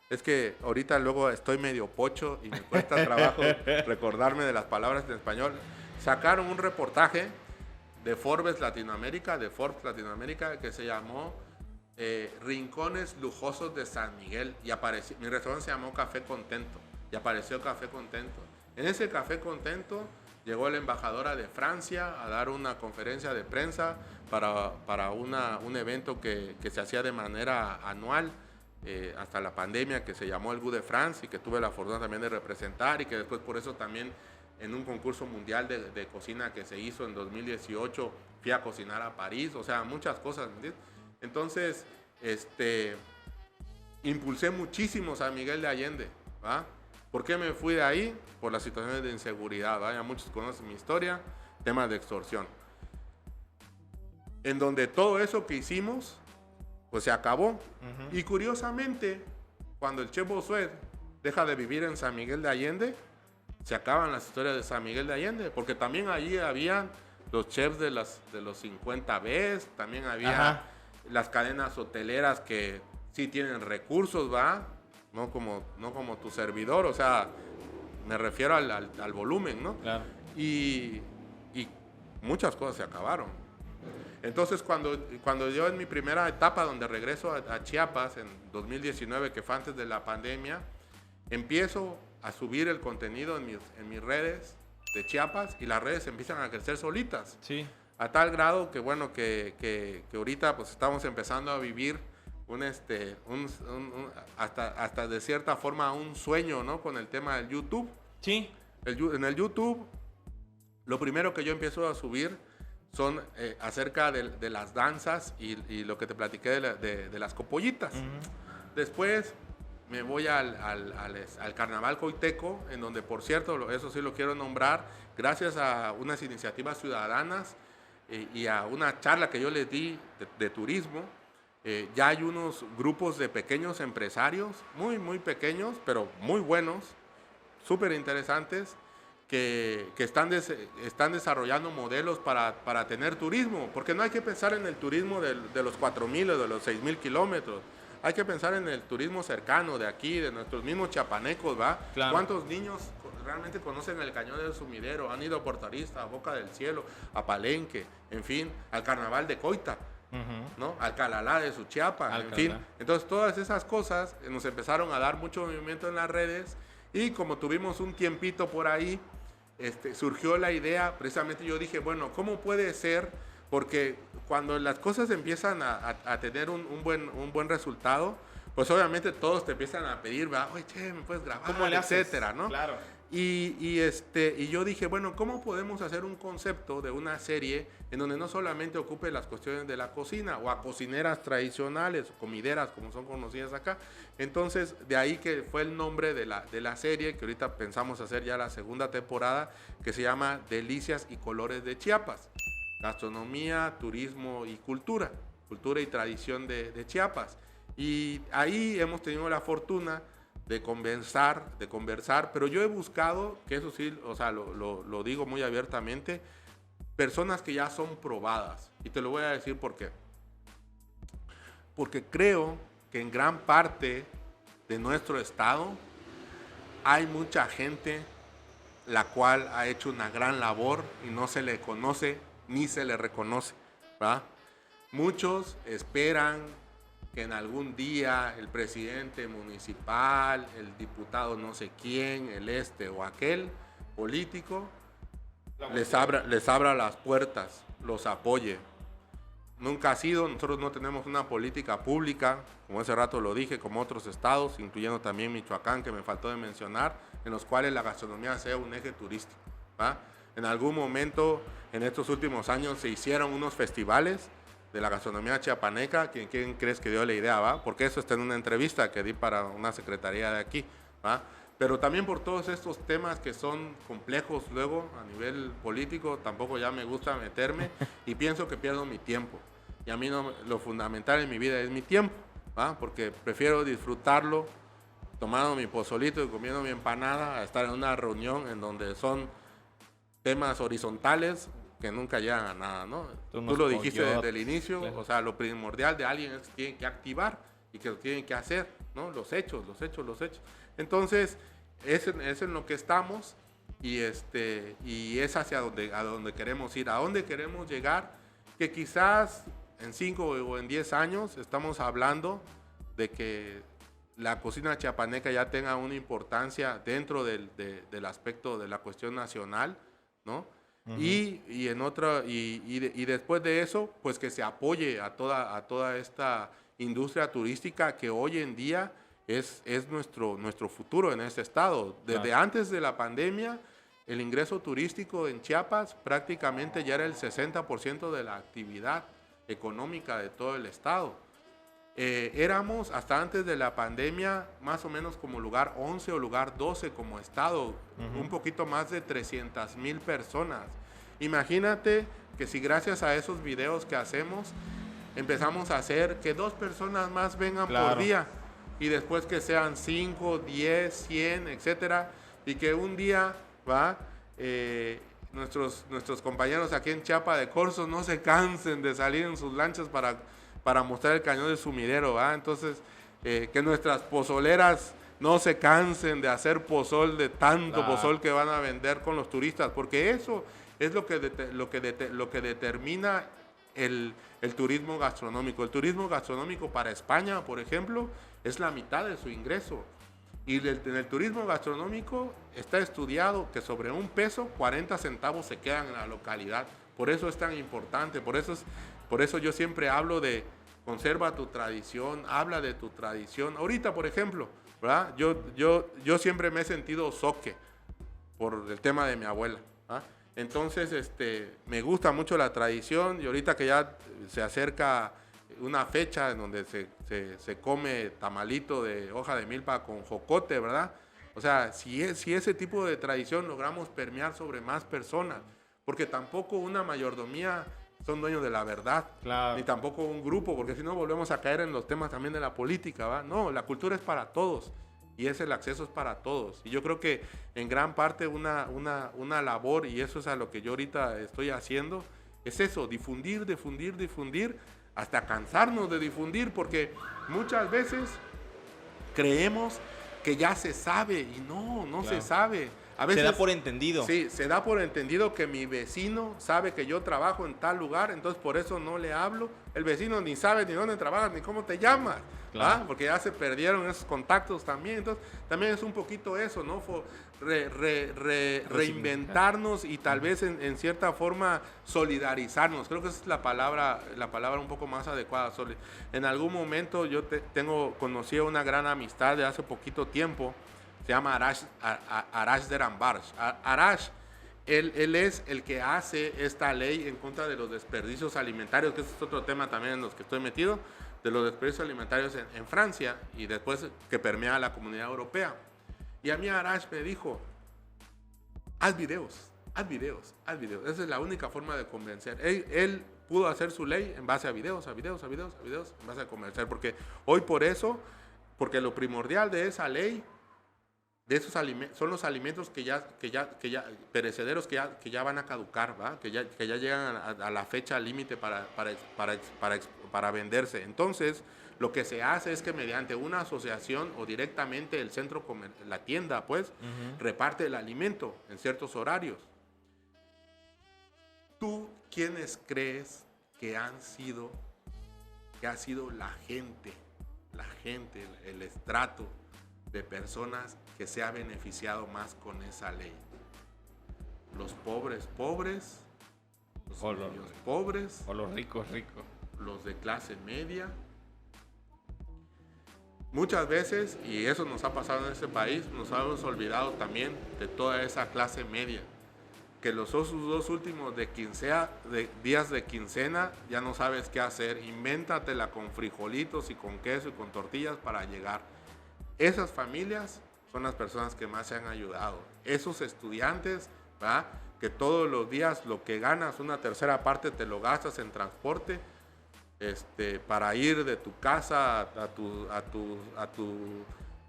es que ahorita luego estoy medio pocho y me cuesta trabajo recordarme de las palabras en español. Sacaron un reportaje de Forbes Latinoamérica, que se llamó Rincones Lujosos de San Miguel, y apareció, mi restaurante se llamó Café Contento, y apareció Café Contento. En ese Café Contento llegó la embajadora de Francia a dar una conferencia de prensa para un evento que se hacía de manera anual hasta la pandemia, que se llamó el Goût de France, y que tuve la fortuna también de representar, y que después por eso también en un concurso mundial de cocina que se hizo en 2018 fui a cocinar a París, o sea, muchas cosas, ¿entiendes? Entonces, impulsé muchísimo San Miguel de Allende, ¿va? ¿Por qué me fui de ahí? Por las situaciones de inseguridad, ¿va? Ya muchos conocen mi historia, temas de extorsión. En donde todo eso que hicimos, pues se acabó. Uh-huh. Y curiosamente, cuando el chef Bossuet deja de vivir en San Miguel de Allende, se acaban las historias de San Miguel de Allende, porque también allí habían los chefs de los 50 Bs, también había Ajá. las cadenas hoteleras que sí tienen recursos, ¿va? No como tu servidor, o sea, me refiero al volumen, ¿no? Claro. Y muchas cosas se acabaron. Entonces, cuando yo en mi primera etapa, donde regreso a Chiapas en 2019, que fue antes de la pandemia, empiezo a subir el contenido en mis redes de Chiapas, y las redes empiezan a crecer solitas. Sí. A tal grado que, bueno, que ahorita pues estamos empezando a vivir hasta de cierta forma un sueño, ¿no? Con el tema del YouTube. Sí. En el YouTube, lo primero que yo empiezo a subir son acerca de las danzas y lo que te platiqué de las copollitas. Después me voy al Carnaval Coiteco, en donde, por cierto, eso sí lo quiero nombrar, gracias a unas iniciativas ciudadanas y a una charla que yo les di de turismo, ya hay unos grupos de pequeños empresarios, muy, muy pequeños, pero muy buenos, súper interesantes, que están desarrollando modelos para tener turismo, porque no hay que pensar en el turismo de los 4,000 o de los 6,000 kilómetros, hay que pensar en el turismo cercano de aquí, de nuestros mismos chiapanecos, ¿va? Claro. ¿Cuántos niños realmente conocen el Cañón del Sumidero? Han ido a Puerto Arista, a Boca del Cielo, a Palenque, en fin, al Carnaval de Coita, ¿no? Al Calalá de Suchiapa, en fin. Entonces, todas esas cosas nos empezaron a dar mucho movimiento en las redes, y como tuvimos un tiempito por ahí, surgió la idea, precisamente yo dije, bueno, ¿cómo puede ser? Porque cuando las cosas empiezan a tener un buen resultado, pues obviamente todos te empiezan a pedir, ¿verdad? Oye, che, ¿me puedes grabar? ¿Cómo le haces? Etcétera, ¿no? Claro. Y yo dije, bueno, ¿cómo podemos hacer un concepto de una serie en donde no solamente ocupe las cuestiones de la cocina o a cocineras tradicionales, o comideras como son conocidas acá? Entonces, de ahí que fue el nombre de la serie, que ahorita pensamos hacer ya la segunda temporada, que se llama Delicias y Colores de Chiapas. Gastronomía, turismo y cultura y tradición de Chiapas. Y ahí hemos tenido la fortuna de conversar, pero yo he buscado, que eso sí, o sea, lo digo muy abiertamente, personas que ya son probadas. Y te lo voy a decir por qué. Porque creo que en gran parte de nuestro estado hay mucha gente la cual ha hecho una gran labor y no se le conoce ni se le reconoce, ¿verdad? Muchos esperan que en algún día el presidente municipal, el diputado no sé quién, el o aquel político, les abra las puertas, los apoye. Nunca ha sido, nosotros no tenemos una política pública, como hace rato lo dije, como otros estados, incluyendo también Michoacán, que me faltó de mencionar, en los cuales la gastronomía sea un eje turístico, ¿va? En algún momento, en estos últimos años, se hicieron unos festivales de la gastronomía chiapaneca. ¿Quién crees que dio la idea, va? Porque eso está en una entrevista que di para una secretaría de aquí, ¿va? Pero también por todos estos temas que son complejos luego a nivel político, tampoco ya me gusta meterme y pienso que pierdo mi tiempo. Y a mí lo fundamental en mi vida es mi tiempo, ¿va? Porque prefiero disfrutarlo tomando mi pozolito y comiendo mi empanada a estar en una reunión en donde son temas horizontales que nunca llegan a nada, ¿no? Tú lo dijiste desde el inicio, claro. O sea, lo primordial de alguien es que tiene que activar y que lo tienen que hacer, ¿no? Los hechos. Entonces, es en lo que estamos y es hacia donde queremos ir, a dónde queremos llegar, que quizás en 5 o en 10 años estamos hablando de que la cocina chiapaneca ya tenga una importancia dentro del aspecto de la cuestión nacional, ¿no? Uh-huh. Y después de eso, pues que se apoye a toda esta industria turística que hoy en día es nuestro futuro en este estado. Desde antes de la pandemia, el ingreso turístico en Chiapas prácticamente ya era el 60% de la actividad económica de todo el estado. Éramos, hasta antes de la pandemia, más o menos como lugar 11 o lugar 12 como estado, uh-huh. Un poquito más de 300,000 personas. Imagínate que si gracias a esos videos que hacemos, empezamos a hacer que 2 personas más vengan por día, y después que sean 5, 10, 100, etcétera, y que un día, nuestros compañeros aquí en Chiapa de Corzo no se cansen de salir en sus lanchas para mostrar el Cañón del Sumidero, ¿va? Entonces, que nuestras pozoleras no se cansen de hacer pozol, de tanto pozol que van a vender con los turistas, porque eso es lo que determina el turismo gastronómico. El turismo gastronómico para España, por ejemplo, es la mitad de su ingreso. Y en el turismo gastronómico está estudiado que sobre un peso, 40 centavos se quedan en la localidad. Por eso es tan importante, por eso yo siempre hablo de conserva tu tradición, habla de tu tradición. Ahorita, por ejemplo, ¿verdad? Yo siempre me he sentido zoque, por el tema de mi abuela. ¿Ah? Entonces, me gusta mucho la tradición y ahorita que ya se acerca una fecha en donde se come tamalito de hoja de milpa con jocote, ¿verdad? O sea, si ese tipo de tradición logramos permear sobre más personas, porque tampoco una mayordomía son dueños de la verdad, claro, ni tampoco un grupo, porque si no volvemos a caer en los temas también de la política, ¿va? No, la cultura es para todos y el acceso es para todos. Y yo creo que en gran parte una labor, y eso es a lo que yo ahorita estoy haciendo, es eso, difundir, hasta cansarnos de difundir, porque muchas veces creemos que ya se sabe y no claro. Se sabe. A veces, se da por entendido. Sí, se da por entendido que mi vecino sabe que yo trabajo en tal lugar, entonces por eso no le hablo. El vecino ni sabe ni dónde trabajas ni cómo te llamas, claro. Porque ya se perdieron esos contactos también. Entonces también es un poquito eso, ¿no? Reinventarnos y tal vez en cierta forma solidarizarnos. Creo que esa es la palabra un poco más adecuada. En algún momento yo conocí a una gran amistad de hace poquito tiempo. Se llama Arash Derambarsh. Arash, él es el que hace esta ley en contra de los desperdicios alimentarios, que ese es otro tema también en los que estoy metido, de los desperdicios alimentarios en Francia y después que permea a la comunidad europea. Y a mí Arash me dijo, haz videos. Esa es la única forma de convencer. Él pudo hacer su ley en base a videos, en base a convencer. Porque hoy porque lo primordial de esa ley, de esos alimentos, son los alimentos que ya perecederos que ya van a caducar, ¿va? Que ya llegan a la fecha límite para venderse. Entonces, lo que se hace es que mediante una asociación o directamente el centro, la tienda, pues, reparte el alimento en ciertos horarios. ¿Tú quiénes crees que ha sido la gente, el estrato de personas que se ha beneficiado más con esa ley? Los pobres, los niños pobres, o los ricos, los de clase media. Muchas veces, y eso nos ha pasado en este país, nos hemos olvidado también de toda esa clase media, que los dos últimos días de quincena ya no sabes qué hacer. Invéntatela con frijolitos y con queso y con tortillas para llegar. Esas familias son las personas que más se han ayudado. Esos estudiantes, ¿verdad? Que todos los días lo que ganas, una tercera parte te lo gastas en transporte, para ir de tu casa a tu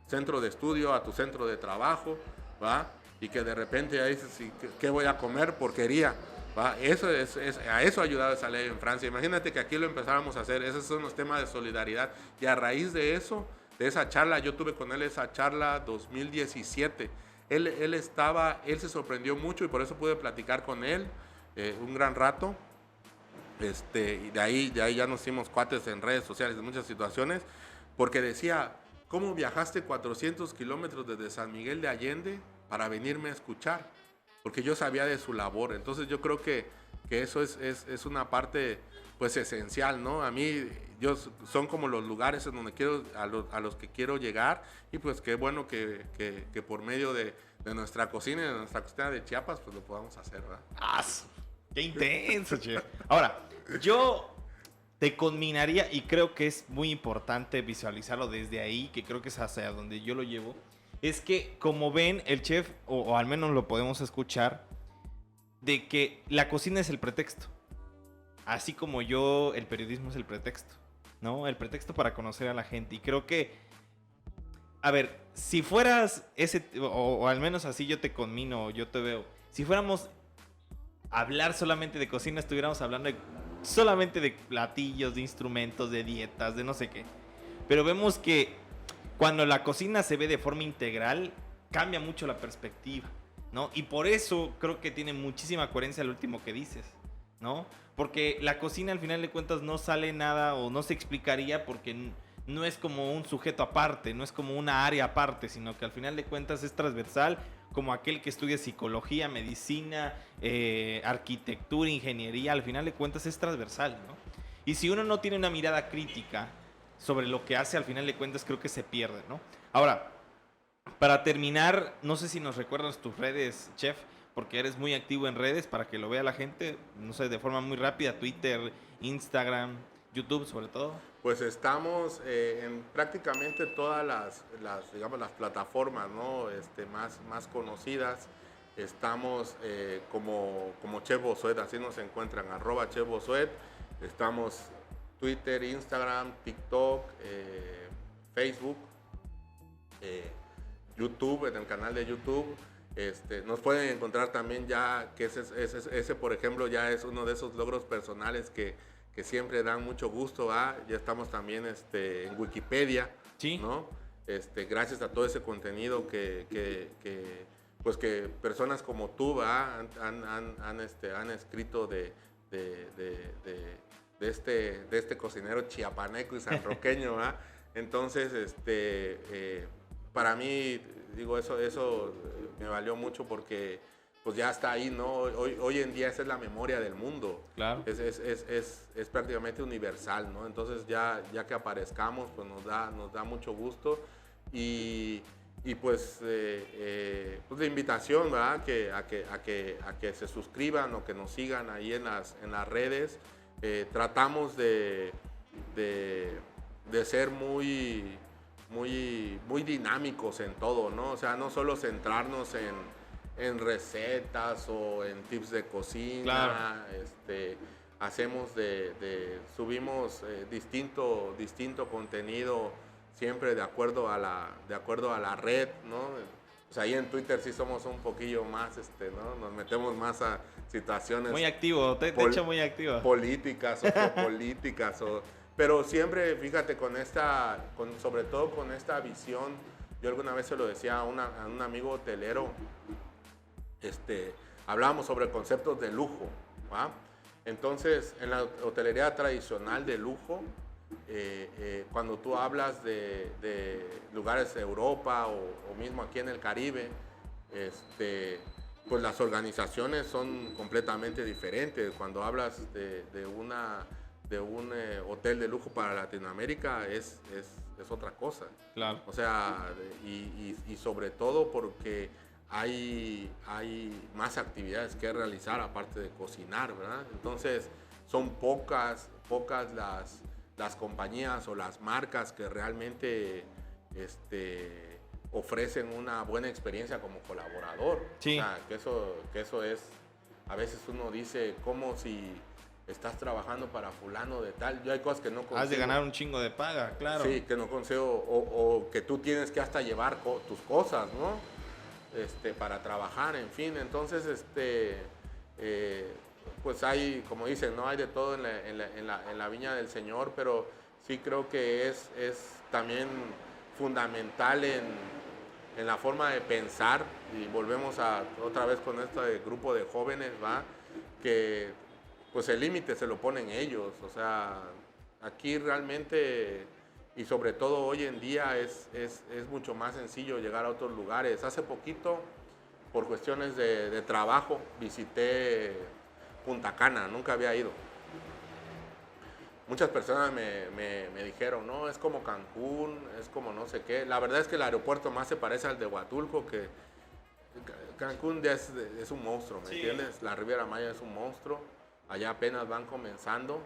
centro de estudio, a tu centro de trabajo, ¿verdad? Y que de repente ya dices, ¿qué voy a comer? Porquería, ¿verdad? A eso ha ayudado esa ley en Francia. Imagínate que aquí lo empezáramos a hacer. Esos son los temas de solidaridad. Y a raíz de eso, de esa charla, yo tuve con él esa charla 2017. Él se sorprendió mucho y por eso pude platicar con él un gran rato. Y de ahí ya nos hicimos cuates en redes sociales en muchas situaciones, porque decía, ¿cómo viajaste 400 kilómetros desde San Miguel de Allende para venirme a escuchar? Porque yo sabía de su labor. Entonces yo creo que eso es una parte pues esencial, ¿no? A mí son como los lugares en donde a los que quiero llegar, y pues qué bueno que por medio de nuestra cocina y de nuestra cocina de Chiapas pues lo podamos hacer, ¿verdad? ¡Qué intenso, che! Ahora, yo te conminaría, y creo que es muy importante visualizarlo desde ahí, que creo que es hacia donde yo lo llevo, es que, como ven, el chef, o al menos lo podemos escuchar, de que la cocina es el pretexto. Así como el periodismo es el pretexto, ¿no? El pretexto para conocer a la gente. Y creo que, a ver, si fueras o al menos así yo te conmino, yo te veo, si fuéramos hablar solamente de cocina, estuviéramos hablando solamente de platillos, de instrumentos, de dietas, de no sé qué. Pero vemos que cuando la cocina se ve de forma integral, cambia mucho la perspectiva, ¿no? Y por eso creo que tiene muchísima coherencia el último que dices, ¿no? Porque la cocina al final de cuentas no sale nada o no se explicaría porque no es como un sujeto aparte, no es como una área aparte, sino que al final de cuentas es transversal, como aquel que estudia psicología, medicina, arquitectura, ingeniería, al final de cuentas es transversal, ¿no? Y si uno no tiene una mirada crítica sobre lo que hace, al final de cuentas creo que se pierde, ¿no? Ahora, Para terminar, no sé si nos recuerdas tus redes, chef, porque eres muy activo en redes, para que lo vea la gente, no sé, de forma muy rápida, Twitter, Instagram, YouTube sobre todo. Pues estamos en prácticamente todas digamos, las plataformas, ¿no? Más conocidas. Estamos como Chef Bosuet, así nos encuentran, @Chef Bosuet. Estamos Twitter, Instagram, TikTok, Facebook, YouTube, en el canal de YouTube. Nos pueden encontrar también ya, que ese, por ejemplo, ya es uno de esos logros personales que siempre dan mucho gusto. Ya estamos también en Wikipedia, Sí. ¿no? Gracias a todo ese contenido pues que personas como tú han escrito de este cocinero chiapaneco y sanroqueño. Entonces, para mí, digo, eso me valió mucho porque pues ya está ahí, ¿no? Hoy en día esa es la memoria del mundo. Claro. Es prácticamente universal, ¿no? Entonces ya que aparezcamos, pues nos da mucho gusto. Y pues la invitación, ¿verdad? A que se suscriban o que nos sigan ahí en las redes. Tratamos de ser muy dinámicos en todo, ¿no? O sea, no solo centrarnos en recetas o en tips de cocina. Claro. Subimos distinto contenido siempre de acuerdo a la red, ¿no? Pues ahí en Twitter sí somos un poquillo más, ¿no? Nos metemos más a situaciones Muy activo, te echo muy activo. políticas o geopolíticas, pero siempre, fíjate, sobre todo con esta visión. Yo alguna vez se lo decía a un amigo hotelero, hablábamos sobre conceptos de lujo, ¿va? Entonces, en la hotelería tradicional de lujo, cuando tú hablas de lugares de Europa o mismo aquí en el Caribe, pues las organizaciones son completamente diferentes. Cuando hablas de un hotel de lujo para Latinoamérica es otra cosa. Claro. O sea, y sobre todo porque hay más actividades que realizar aparte de cocinar, ¿verdad? Entonces son pocas las compañías o las marcas que realmente ofrecen una buena experiencia como colaborador. Sí. O sea, que eso es, a veces uno dice, como si estás trabajando para fulano de tal. Yo hay cosas que no consigo. Has de ganar un chingo de paga, claro. Sí, que no consigo, o que tú tienes que hasta llevar tus cosas, ¿no? Para trabajar, en fin. Entonces, pues hay, como dicen, no hay de todo en la viña del Señor, pero sí creo que es también fundamental en la forma de pensar, y volvemos otra vez con este grupo de jóvenes, ¿va? Que pues el límite se lo ponen ellos. O sea, aquí realmente, y sobre todo hoy en día, es mucho más sencillo llegar a otros lugares. Hace poquito, por cuestiones de trabajo, visité Punta Cana, nunca había ido. Muchas personas me dijeron, no, es como Cancún, es como no sé qué. La verdad es que el aeropuerto más se parece al de Huatulco, que Cancún ya es un monstruo, ¿me entiendes? La Riviera Maya es un monstruo. Allá apenas van comenzando,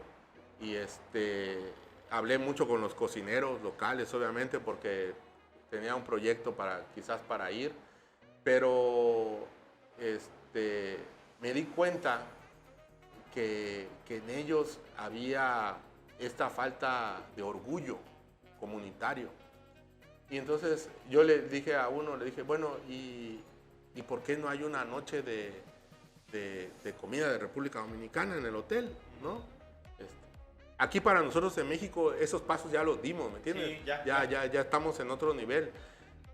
y hablé mucho con los cocineros locales, obviamente, porque tenía un proyecto quizás para ir, pero me di cuenta que en ellos había esta falta de orgullo comunitario. Y entonces yo le dije a uno, bueno, ¿y por qué no hay una noche de comida de República Dominicana en el hotel, ¿no? Aquí para nosotros en México esos pasos ya los dimos, ¿me entiendes? Sí, ya estamos en otro nivel.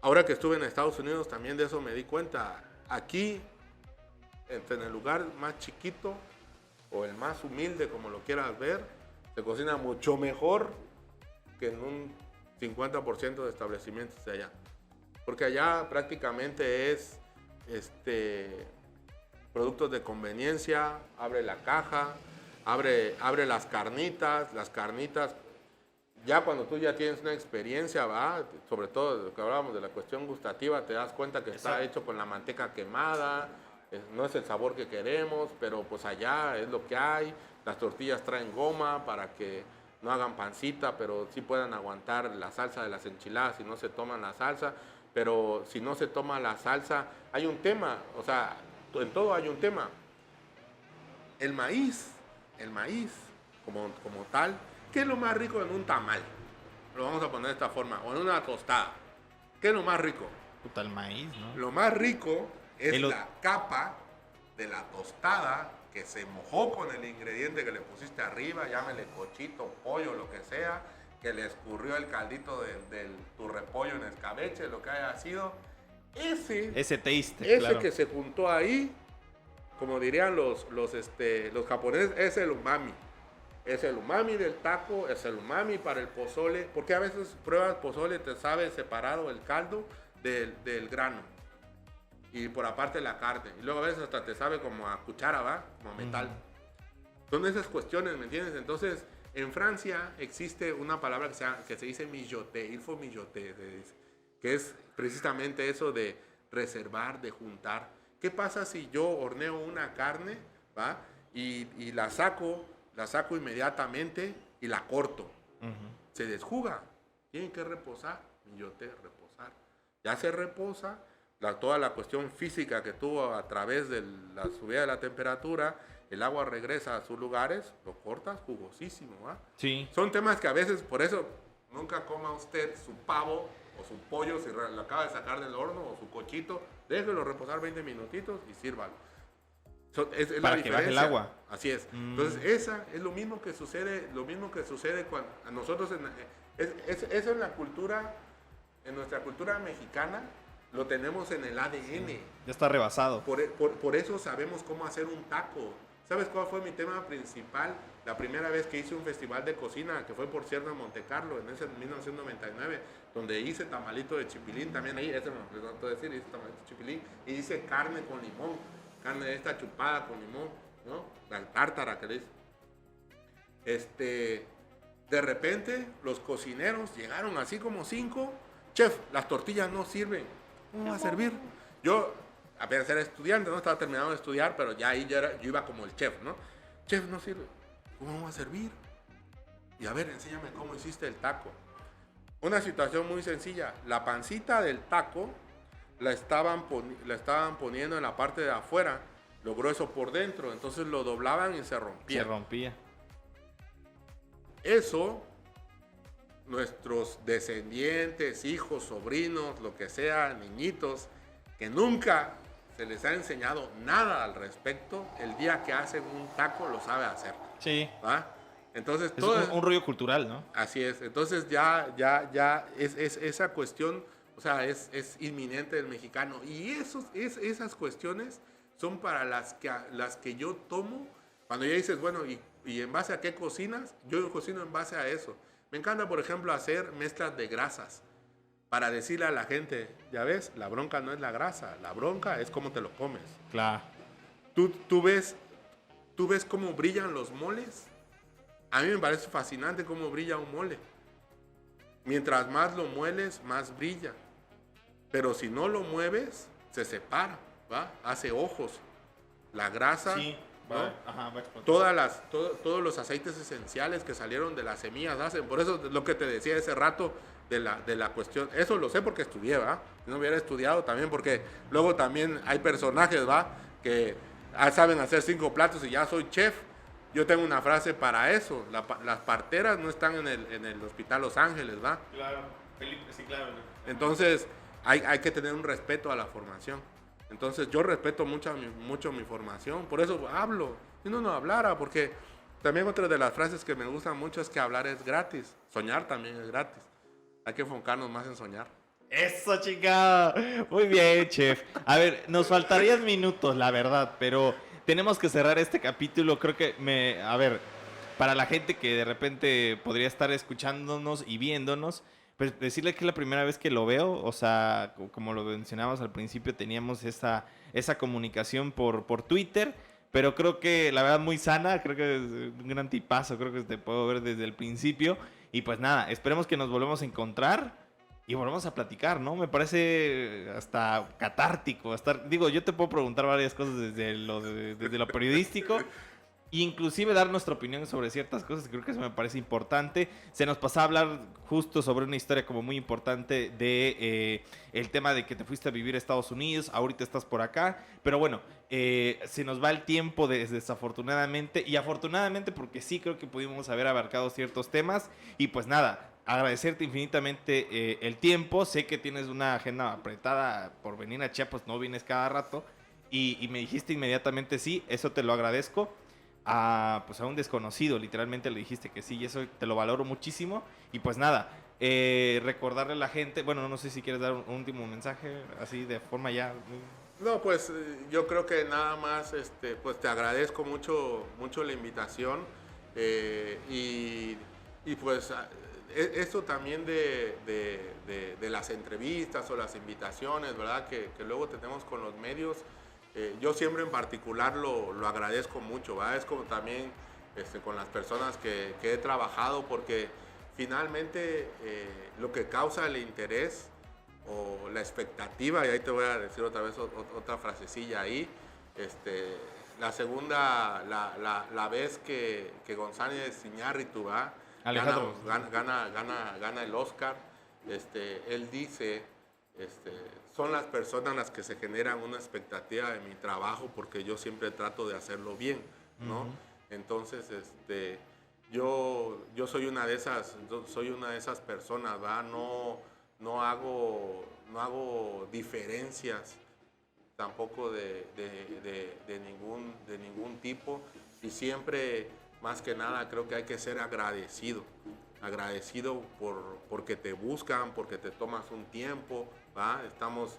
Ahora que estuve en Estados Unidos también de eso me di cuenta. Aquí, en el lugar más chiquito o el más humilde, como lo quieras ver, se cocina mucho mejor que en un 50% de establecimientos de allá. Porque allá prácticamente es productos de conveniencia, abre la caja, abre las carnitas. ya cuando tú ya tienes una experiencia, ¿va? Sobre todo de lo que hablábamos de la cuestión gustativa, te das cuenta que está hecho con la manteca quemada, no es el sabor que queremos, pero pues allá es lo que hay. Las tortillas traen goma para que no hagan pancita, pero sí puedan aguantar la salsa de las enchiladas si no se toman la salsa. Pero si no se toma la salsa, hay un tema, o sea, en todo hay un tema. El maíz como tal, ¿qué es lo más rico en un tamal? Lo vamos a poner de esta forma, o en una tostada. ¿Qué es lo más rico? Puta, el maíz, ¿no? Lo más rico es la capa de la tostada que se mojó con el ingrediente que le pusiste arriba, llámele cochito, pollo, lo que sea, que le escurrió el caldito tu repollo en escabeche, lo que haya sido. Ese taste, claro, que se juntó ahí, como dirían los japoneses, es el umami. Es el umami del taco, es el umami para el pozole, porque a veces pruebas pozole, te sabe separado el caldo del grano. Y por aparte la carne. Y luego a veces hasta te sabe como a cuchara, ¿va? Como a metal. Son esas cuestiones, ¿me entiendes? Entonces, en Francia existe una palabra que se dice mijote, il faut mijoter, que es precisamente eso de reservar, de juntar. ¿Qué pasa si yo horneo una carne, ¿va? Y la saco inmediatamente y la corto? Se desjuga. Tiene que reposar. Mijoter, reposar. Ya se reposa. Toda la cuestión física que tuvo a través de la subida de la temperatura, el agua regresa a sus lugares, lo cortas jugosísimo, ¿va? Sí. Son temas que a veces, por eso, nunca coma usted su pavo o su pollo si lo acaba de sacar del horno, o su cochito, déjelo reposar 20 minutitos y sírvalo. Es para que baje el agua. Así es. Entonces, esa es lo mismo que sucede cuando a nosotros, eso en la cultura, en nuestra cultura mexicana, lo tenemos en el ADN. Sí, ya está rebasado. Por eso sabemos cómo hacer un taco. ¿Sabes cuál fue mi tema principal? La primera vez que hice un festival de cocina, que fue por cierto en Monte Carlo, en ese 1999, donde hice tamalito de chipilín, también ahí, eso me faltó decir, hice tamalito de chipilín, y hice carne con limón, carne esta chupada con limón, ¿no? La tártara que le hice. De repente, los cocineros llegaron así como 5, chef, las tortillas no sirven. ¿Cómo va a servir? Yo apenas era estudiante, no estaba terminando de estudiar, pero ya ahí yo iba como el chef, ¿no? Chef, no sirve. ¿Cómo va a servir? Y a ver, enséñame cómo hiciste el taco. Una situación muy sencilla. La pancita del taco la estaban poniendo en la parte de afuera, lo grueso por dentro, entonces lo doblaban y se rompía. Eso, nuestros descendientes, hijos, sobrinos, lo que sea, niñitos, que nunca se les ha enseñado nada al respecto, el día que hacen un taco lo sabe hacer. Sí. ¿Va? Entonces, es un rollo cultural, ¿no? Así es. Entonces ya es esa cuestión, o sea, es inminente del mexicano. Y esas cuestiones son para las que yo tomo, cuando ya dices, bueno, ¿y en base a qué cocinas? Yo cocino en base a eso. Me encanta, por ejemplo, hacer mezclas de grasas para decirle a la gente, ya ves, la bronca no es la grasa, la bronca es cómo te lo comes. Claro. ¿Tú ves cómo brillan los moles? A mí me parece fascinante cómo brilla un mole. Mientras más lo mueles, más brilla. Pero si no lo mueves, se separa, ¿va? Hace ojos. La grasa... Sí. ¿No? Va a explotar. Todos los aceites esenciales que salieron de las semillas hacen. Por eso lo que te decía hace rato de la cuestión, eso lo sé porque estudié, ¿va? Si no hubiera estudiado también, porque luego también hay personajes, ¿va? Que saben hacer 5 platos y ya soy chef. Yo tengo una frase para eso. Las parteras no están en el Hospital Los Ángeles, ¿va? Claro, Felipe, sí, claro. Entonces hay que tener un respeto a la formación. Entonces yo respeto mucho mi formación, por eso hablo. Si no hablara, porque también otra de las frases que me gustan mucho es que hablar es gratis, soñar también es gratis. Hay que enfocarnos más en soñar. Eso, chica. Muy bien, chef. A ver, nos faltarían minutos, la verdad, pero tenemos que cerrar este capítulo. Creo que a ver, para la gente que de repente podría estar escuchándonos y viéndonos, pues decirle que es la primera vez que lo veo, o sea, como lo mencionábamos al principio, teníamos esa comunicación por Twitter, pero creo que la verdad muy sana, creo que es un gran tipazo, creo que te puedo ver desde el principio, Y pues nada, esperemos que nos volvamos a encontrar y volvamos a platicar, ¿no? Me parece hasta catártico. Digo, yo te puedo preguntar varias cosas desde lo periodístico. Inclusive dar nuestra opinión sobre ciertas cosas, creo que eso me parece importante. Se nos pasó a hablar justo sobre una historia como muy importante de el tema de que te fuiste a vivir a Estados Unidos, ahorita estás por acá, pero bueno, se nos va el tiempo desafortunadamente, y afortunadamente porque sí creo que pudimos haber abarcado ciertos temas, y pues nada, agradecerte infinitamente el tiempo. Sé que tienes una agenda apretada por venir a Chiapas, no vienes cada rato, y me dijiste inmediatamente sí, eso te lo agradezco. Pues a un desconocido, literalmente le dijiste que sí, y eso te lo valoro muchísimo. Y pues nada, recordarle a la gente, bueno, no sé si quieres dar un último mensaje, así de forma ya... No, pues yo creo que nada más, pues te agradezco mucho, mucho la invitación, y pues esto también de las entrevistas o las invitaciones, ¿verdad? Que luego tenemos con los medios. Yo siempre en particular lo agradezco mucho, ¿verdad? Es como también con las personas que he trabajado, porque finalmente lo que causa el interés o la expectativa, y ahí te voy a decir otra vez otra frasecilla ahí, la vez que González Iñárritu gana el Oscar, él dice... son las personas las que se generan una expectativa de mi trabajo, porque yo siempre trato de hacerlo bien, ¿no? Uh-huh. Entonces, yo soy una de esas personas, ¿verdad? No hago diferencias tampoco de ningún tipo, y siempre, más que nada, creo que hay que ser agradecido porque te buscan, porque te tomas un tiempo, ¿va? Estamos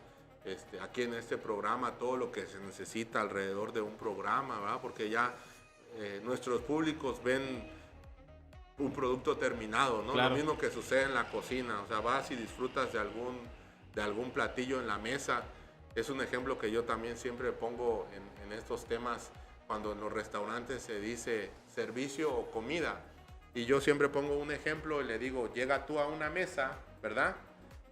aquí en este programa, todo lo que se necesita alrededor de un programa, ¿va? Porque ya nuestros públicos ven un producto terminado, ¿no? Claro. Lo mismo que sucede en la cocina, o sea, vas y disfrutas de algún platillo en la mesa. Es un ejemplo que yo también siempre pongo en estos temas, cuando en los restaurantes se dice servicio o comida. Y yo siempre pongo un ejemplo y le digo, llega tú a una mesa, ¿verdad?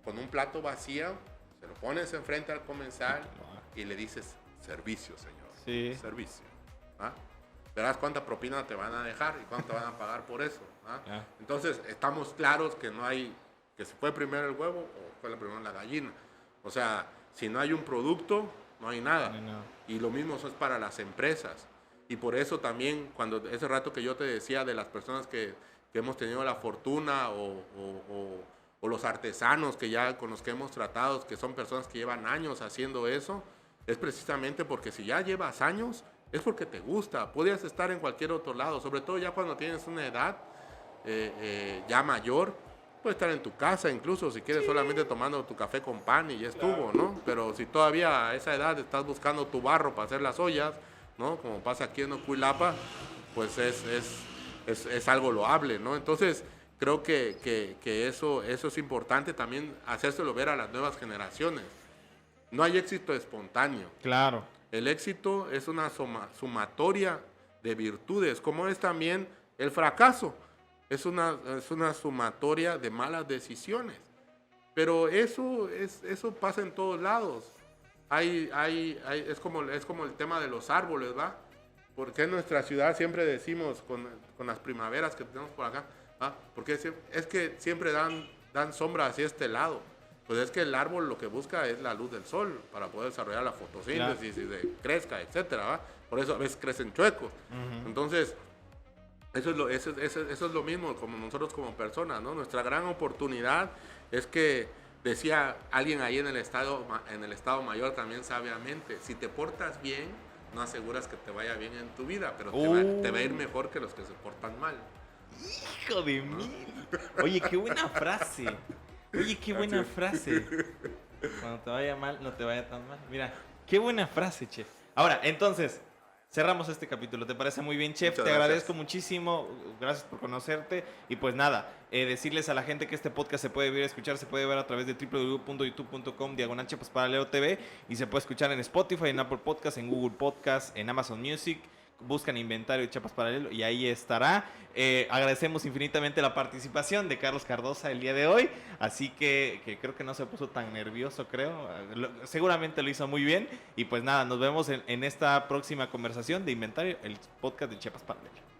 Con un plato vacío, se lo pones enfrente al comensal y le dices, servicio, señor. Sí. Servicio. ¿Ah? Verás cuánta propina te van a dejar y cuánto te van a pagar por eso. ¿Ah? Yeah. Entonces, estamos claros que no hay, que si fue primero el huevo o fue primero la gallina. O sea, si no hay un producto, no hay nada. No. Y lo mismo es para las empresas. Y por eso también, cuando ese rato que yo te decía de las personas que hemos tenido la fortuna o los artesanos con los que hemos tratado, que son personas que llevan años haciendo eso, es precisamente porque si ya llevas años, es porque te gusta. Podrías estar en cualquier otro lado, sobre todo ya cuando tienes una edad ya mayor, puedes estar en tu casa incluso, si quieres, sí, solamente tomando tu café con pan y ya estuvo, ¿no? Pero si todavía a esa edad estás buscando tu barro para hacer las ollas, ¿no? Como pasa aquí en Ocuilapa, pues es algo loable, ¿no? Entonces, creo que eso es importante también hacérselo ver a las nuevas generaciones. No hay éxito espontáneo. Claro. El éxito es una sumatoria de virtudes, como es también el fracaso. Es una sumatoria de malas decisiones. Pero eso pasa en todos lados. Es como el tema de los árboles, ¿va? Porque en nuestra ciudad siempre decimos con las primaveras que tenemos por acá, ¿va? Porque es que siempre dan sombra hacia este lado. Pues es que el árbol lo que busca es la luz del sol para poder desarrollar la fotosíntesis, claro, y crezca, etcétera, ¿va? Por eso a veces crecen chuecos. Uh-huh. Entonces, eso es lo mismo como nosotros como personas, ¿no? Nuestra gran oportunidad es que, decía alguien ahí en el Estado Mayor también sabiamente, si te portas bien, no aseguras que te vaya bien en tu vida, pero te va a ir mejor que los que se portan mal. ¡Hijo de mil! Oye, qué buena frase. Cuando te vaya mal, no te vaya tan mal. Mira, qué buena frase, chef. Ahora, entonces, cerramos este capítulo. ¿Te parece muy bien, chef? Te agradezco muchísimo. Gracias por conocerte. Y pues nada, decirles a la gente que este podcast se puede ver, escuchar, se puede ver a través de www.youtube.com/Chiapas Paralelo TV, y se puede escuchar en Spotify, en Apple Podcast, en Google Podcast, en Amazon Music, buscan Inventario de Chiapas Paralelo y ahí estará. Agradecemos infinitamente la participación de Carlos Cardosa el día de hoy, así que creo que no se puso tan nervioso, seguramente lo hizo muy bien y pues nada, nos vemos en esta próxima conversación de Inventario, el podcast de Chiapas Paralelo.